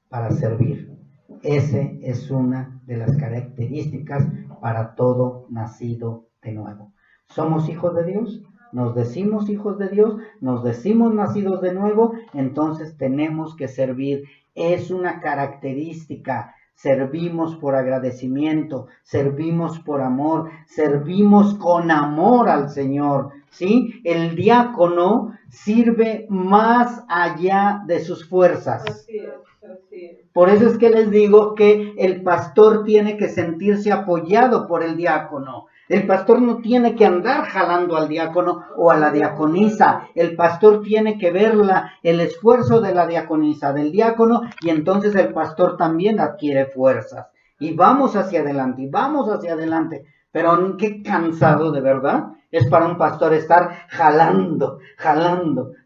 S1: para servir. Ese es una de las características para todo nacido de nuevo. ¿Somos hijos de Dios? Nos decimos hijos de Dios, nos decimos nacidos de nuevo, entonces tenemos que servir. Es una característica. Servimos por agradecimiento, servimos por amor, servimos con amor al Señor, ¿sí? El diácono sirve más allá de sus fuerzas.
S2: Así es, así es.
S1: Por eso es que les digo que el pastor tiene que sentirse apoyado por el diácono. El pastor no tiene que andar jalando al diácono o a la diaconisa. El pastor tiene que ver el esfuerzo de la diaconisa, del diácono, y entonces el pastor también adquiere fuerzas. Y vamos hacia adelante, y vamos hacia adelante. Pero qué cansado de verdad es para un pastor estar jalando.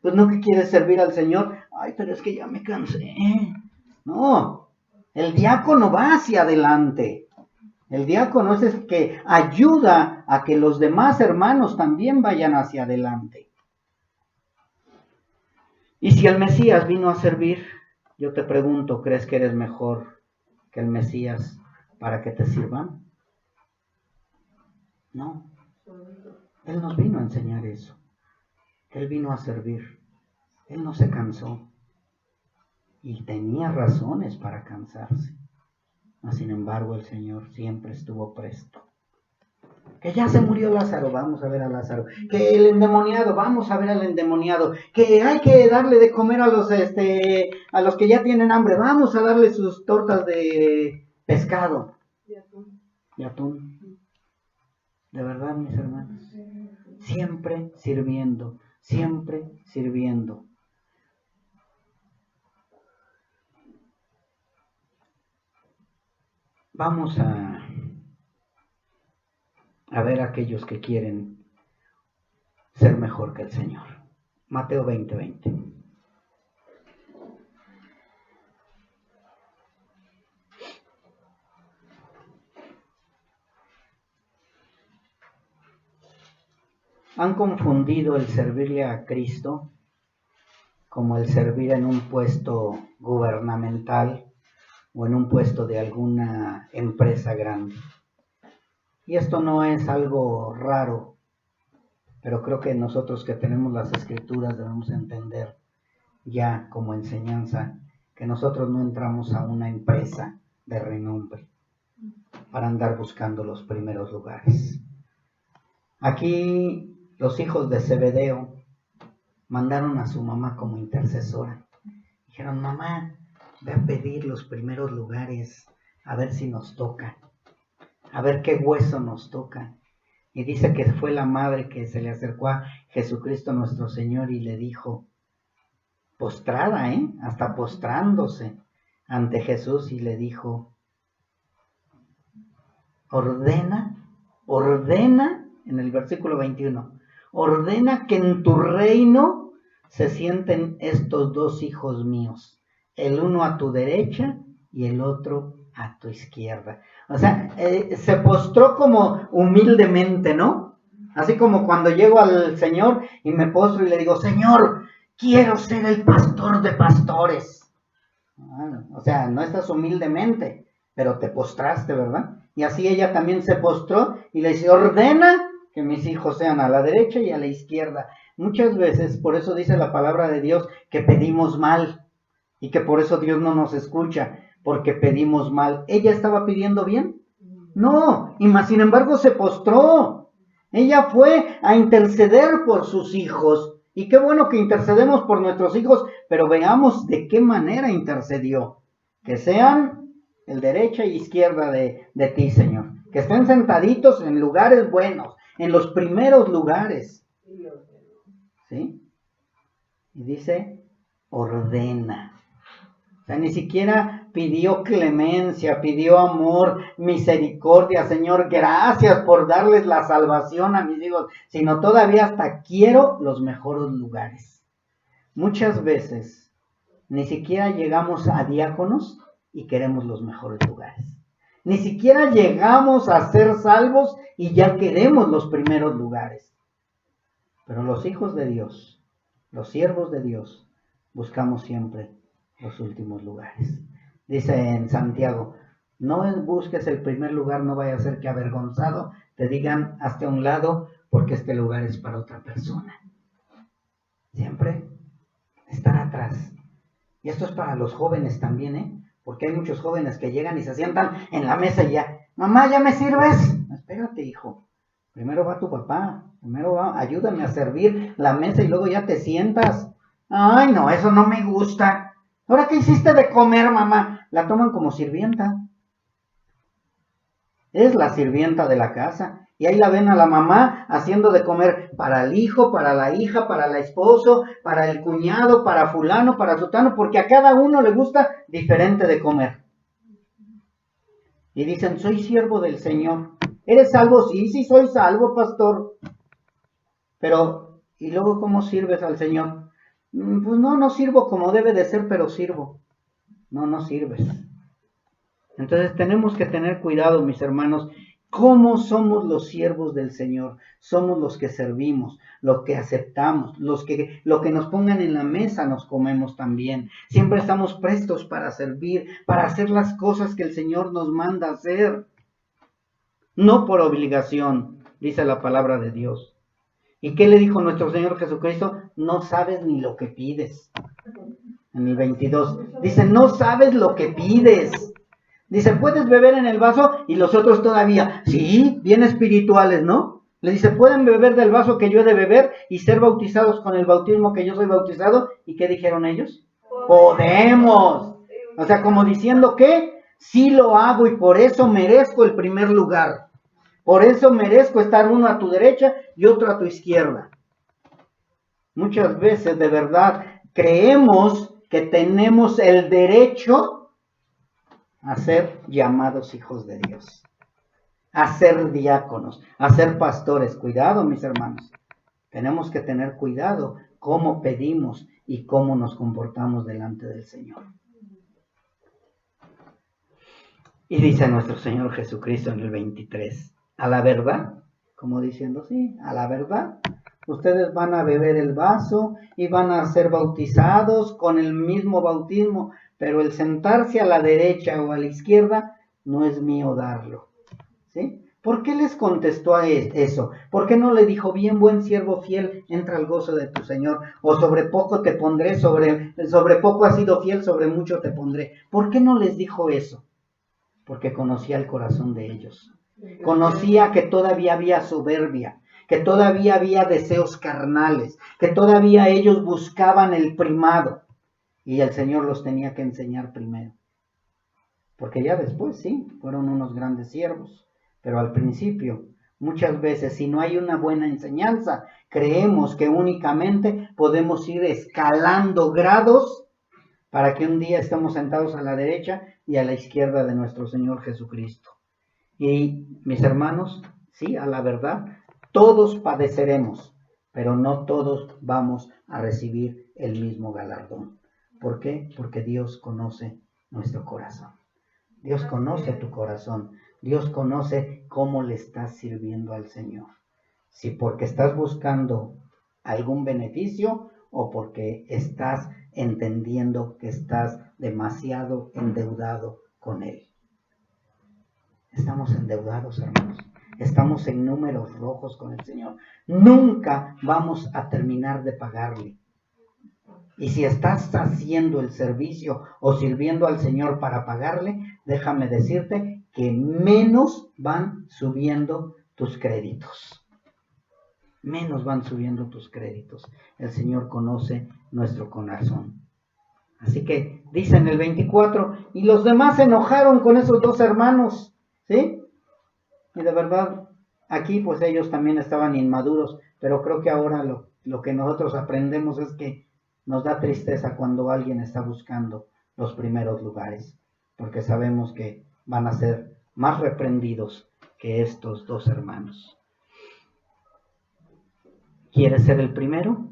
S1: Pues no que quiere servir al Señor. Ay, pero es que ya me cansé. No, el diácono va hacia adelante. El diácono es el que ayuda a que los demás hermanos también vayan hacia adelante. Y si el Mesías vino a servir, yo te pregunto, ¿crees que eres mejor que el Mesías para que te sirvan? No. Él nos vino a enseñar eso. Él vino a servir. Él no se cansó. Y tenía razones para cansarse. Sin embargo, el Señor siempre estuvo presto. Que ya se murió Lázaro, vamos a ver a Lázaro. Que el endemoniado, vamos a ver al endemoniado. Que hay que darle de comer a los que ya tienen hambre, vamos a darle sus tortas de pescado. Y atún. De verdad, mis hermanos. Siempre sirviendo, siempre sirviendo. Vamos a ver a aquellos que quieren ser mejor que el Señor. Mateo 20:20. Han confundido el servirle a Cristo como el servir en un puesto gubernamental o en un puesto de alguna empresa grande. Y esto no es algo raro, pero creo que nosotros que tenemos las Escrituras debemos entender ya como enseñanza que nosotros no entramos a una empresa de renombre para andar buscando los primeros lugares. Aquí los hijos de Zebedeo mandaron a su mamá como intercesora. Dijeron, mamá, ve a pedir los primeros lugares, a ver si nos toca, a ver qué hueso nos toca. Y dice que fue la madre que se le acercó a Jesucristo nuestro Señor y le dijo, postrada, hasta postrándose ante Jesús, y le dijo, ordena, en el versículo 21, ordena que en tu reino se sienten estos dos hijos míos, el uno a tu derecha y el otro a tu izquierda. O sea, se postró como humildemente, ¿no? Así como cuando llego al Señor y me postro y le digo, Señor, quiero ser el pastor de pastores. Bueno, o sea, no estás humildemente, pero te postraste, ¿verdad? Y así ella también se postró y le dice, ordena que mis hijos sean a la derecha y a la izquierda. Muchas veces, por eso dice la palabra de Dios, que pedimos mal y que por eso Dios no nos escucha, porque pedimos mal. ¿Ella estaba pidiendo bien? No, y más sin embargo se postró. Ella fue a interceder por sus hijos. Y qué bueno que intercedemos por nuestros hijos, pero veamos de qué manera intercedió. Que sean el derecha y izquierda de ti, Señor. Que estén sentaditos en lugares buenos, en los primeros lugares. ¿Sí? Y dice, ordena. O sea, ni siquiera pidió clemencia, pidió amor, misericordia, Señor, gracias por darles la salvación a mis hijos, sino todavía hasta quiero los mejores lugares. Muchas veces ni siquiera llegamos a diáconos y queremos los mejores lugares. Ni siquiera llegamos a ser salvos y ya queremos los primeros lugares. Pero los hijos de Dios, los siervos de Dios, buscamos siempre los últimos lugares. Dice en Santiago, no busques el primer lugar, no vaya a ser que avergonzado te digan hazte a un lado porque este lugar es para otra persona. Siempre estar atrás. Y esto es para los jóvenes también, porque hay muchos jóvenes que llegan y se sientan en la mesa y ya, mamá, ¿ya me sirves? Espérate, hijo. Primero va tu papá, primero va, ayúdame a servir la mesa y luego ya te sientas. Ay, no, eso no me gusta. ¿Ahora qué hiciste de comer, mamá? La toman como sirvienta. Es la sirvienta de la casa. Y ahí la ven a la mamá haciendo de comer para el hijo, para la hija, para el esposo, para el cuñado, para fulano, para sutano, porque a cada uno le gusta diferente de comer. Y dicen, soy siervo del Señor. ¿Eres salvo? Sí, sí soy salvo, pastor. Pero, ¿y luego cómo sirves al Señor? Pues no sirvo como debe de ser, pero sirvo. No sirves. Entonces tenemos que tener cuidado, mis hermanos. ¿Cómo somos los siervos del Señor? Somos los que servimos, los que aceptamos, lo que nos pongan en la mesa nos comemos también. Siempre estamos prestos para servir, para hacer las cosas que el Señor nos manda hacer. No por obligación, dice la palabra de Dios. ¿Y qué le dijo nuestro Señor Jesucristo? No sabes ni lo que pides. En el 22 dice, no sabes lo que pides. Dice, ¿puedes beber en el vaso? Y los otros todavía, sí, bien espirituales, ¿no? Le dice, ¿pueden beber del vaso que yo he de beber y ser bautizados con el bautismo que yo soy bautizado? ¿Y qué dijeron ellos? Podemos. O sea, como diciendo que sí lo hago y por eso merezco el primer lugar. Por eso merezco estar uno a tu derecha y otro a tu izquierda. Muchas veces, de verdad, creemos que tenemos el derecho a ser llamados hijos de Dios, a ser diáconos, a ser pastores. Cuidado, mis hermanos. Tenemos que tener cuidado cómo pedimos y cómo nos comportamos delante del Señor. Y dice nuestro Señor Jesucristo en el 23, a la verdad, como diciendo, sí, a la verdad, ustedes van a beber el vaso y van a ser bautizados con el mismo bautismo, pero el sentarse a la derecha o a la izquierda no es mío darlo. ¿Sí? ¿Por qué les contestó a eso? ¿Por qué no le dijo, bien, buen siervo fiel, entra al gozo de tu Señor? O sobre poco te pondré, sobre poco has sido fiel, sobre mucho te pondré. ¿Por qué no les dijo eso? Porque conocía el corazón de ellos. Conocía que todavía había soberbia, que todavía había deseos carnales, que todavía ellos buscaban el primado. Y el Señor los tenía que enseñar primero. Porque ya después, sí, fueron unos grandes siervos. Pero al principio, muchas veces, si no hay una buena enseñanza, creemos que únicamente podemos ir escalando grados para que un día estemos sentados a la derecha y a la izquierda de nuestro Señor Jesucristo. Y mis hermanos, sí, a la verdad, todos padeceremos, pero no todos vamos a recibir el mismo galardón. ¿Por qué? Porque Dios conoce nuestro corazón. Dios conoce tu corazón. Dios conoce cómo le estás sirviendo al Señor. Si porque estás buscando algún beneficio o porque estás entendiendo que estás demasiado endeudado con Él. Estamos endeudados, hermanos. Estamos en números rojos con el Señor. Nunca vamos a terminar de pagarle. Y si estás haciendo el servicio o sirviendo al Señor para pagarle, déjame decirte que menos van subiendo tus créditos. Menos van subiendo tus créditos. El Señor conoce nuestro corazón. Así que dice en el 24, y los demás se enojaron con esos dos hermanos, ¿sí? Y de verdad, aquí pues ellos también estaban inmaduros, pero creo que ahora lo que nosotros aprendemos es que nos da tristeza cuando alguien está buscando los primeros lugares, porque sabemos que van a ser más reprendidos que estos dos hermanos. ¿Quieres ser el primero?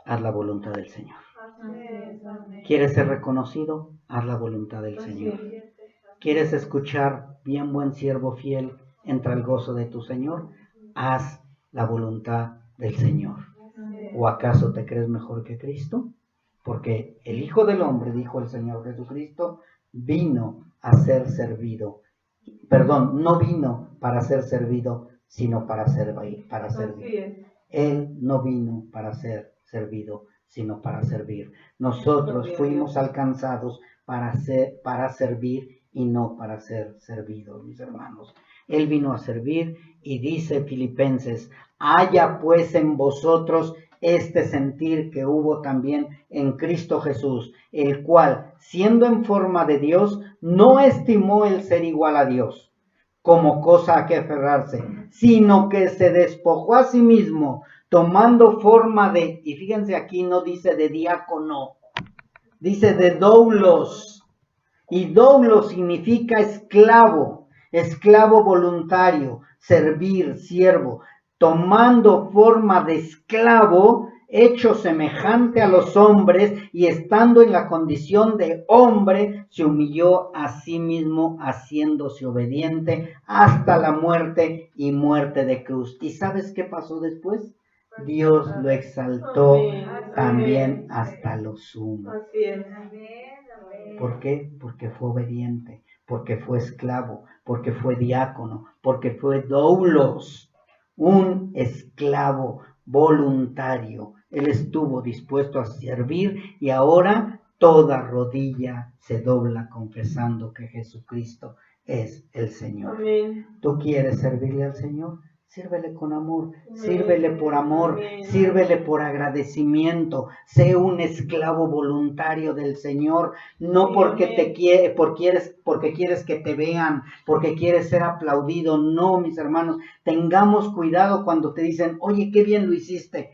S1: Haz la voluntad del Señor. ¿Quieres ser reconocido? Haz la voluntad del Señor. ¿Quieres escuchar, bien buen siervo fiel, entra al gozo de tu Señor? Haz la voluntad del Señor. ¿O acaso te crees mejor que Cristo? Porque el Hijo del Hombre, dijo el Señor Jesucristo, vino a ser servido. Perdón, no vino para ser servido, sino para servir. Él no vino para ser servido, sino para servir. Nosotros fuimos alcanzados para servir y no para ser servidos, mis hermanos. Él vino a servir y dice Filipenses, haya pues en vosotros este sentir que hubo también en Cristo Jesús, el cual, siendo en forma de Dios, no estimó el ser igual a Dios como cosa a que aferrarse, sino que se despojó a sí mismo, tomando forma de, y fíjense aquí no dice de diácono, dice de doulos, y doulos significa esclavo, esclavo voluntario, servir, siervo, tomando forma de esclavo, hecho semejante a los hombres y estando en la condición de hombre, se humilló a sí mismo, haciéndose obediente hasta la muerte y muerte de cruz. ¿Y sabes qué pasó después? Dios lo exaltó también hasta lo sumo. ¿Por qué? Porque fue obediente, porque fue esclavo, porque fue diácono, porque fue doulos, un esclavo voluntario. Él estuvo dispuesto a servir y ahora toda rodilla se dobla confesando que Jesucristo es el Señor.
S2: Amén.
S1: ¿Tú quieres servirle al Señor? Sírvele con amor,
S2: Amén.
S1: sírvele por amor,
S2: Amén.
S1: sírvele por agradecimiento. Sé un esclavo voluntario del Señor, no porque te quiere, porque quieres que te vean, porque quieres ser aplaudido. No, mis hermanos, tengamos cuidado cuando te dicen, oye, qué bien lo hiciste.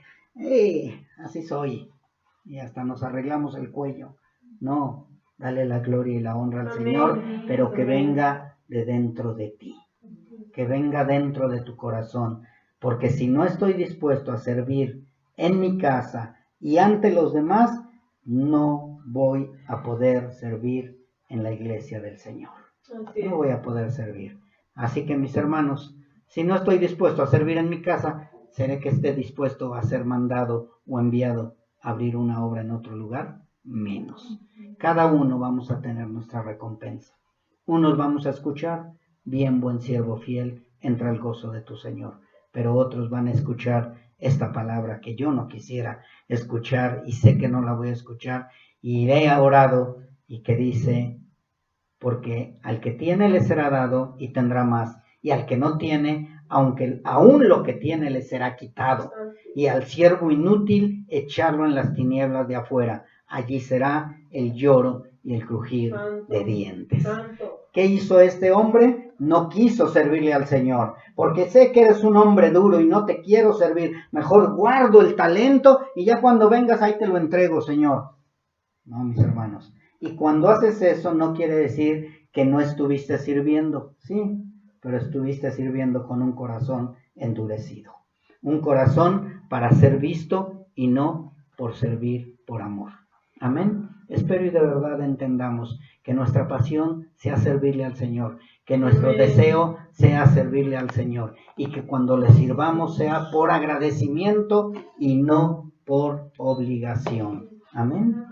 S1: Así soy. Y hasta nos arreglamos el cuello. No, dale la gloria y la honra al
S2: Amén.
S1: Señor, pero que
S2: Amén.
S1: venga de dentro de ti. Que venga dentro de tu corazón, porque si no estoy dispuesto a servir en mi casa y ante los demás, no voy a poder servir en la iglesia del Señor. No voy a poder servir. Así que mis hermanos, si no estoy dispuesto a servir en mi casa, seré que esté dispuesto a ser mandado o enviado a abrir una obra en otro lugar, menos. Cada uno vamos a tener nuestra recompensa. Unos vamos a escuchar, bien buen siervo fiel, entra al gozo de tu Señor. Pero otros van a escuchar esta palabra que yo no quisiera escuchar y sé que no la voy a escuchar y he orado y que dice, porque al que tiene le será dado y tendrá más, y al que no tiene, aún lo que tiene le será quitado, y al siervo inútil echarlo en las tinieblas de afuera, allí será el lloro y el crujir de dientes. ¿Qué hizo este hombre? No quiso servirle al Señor, porque sé que eres un hombre duro y no te quiero servir, mejor guardo el talento y ya cuando vengas ahí te lo entrego, Señor. No, mis hermanos. Y cuando haces eso no quiere decir que no estuviste sirviendo, sí, pero estuviste sirviendo con un corazón endurecido. Un corazón para ser visto y no por servir por amor. Amén. Espero y de verdad entendamos que nuestra pasión sea servirle al Señor, que nuestro
S2: Amén.
S1: deseo sea servirle al Señor y que cuando le sirvamos sea por agradecimiento y no por obligación. Amén.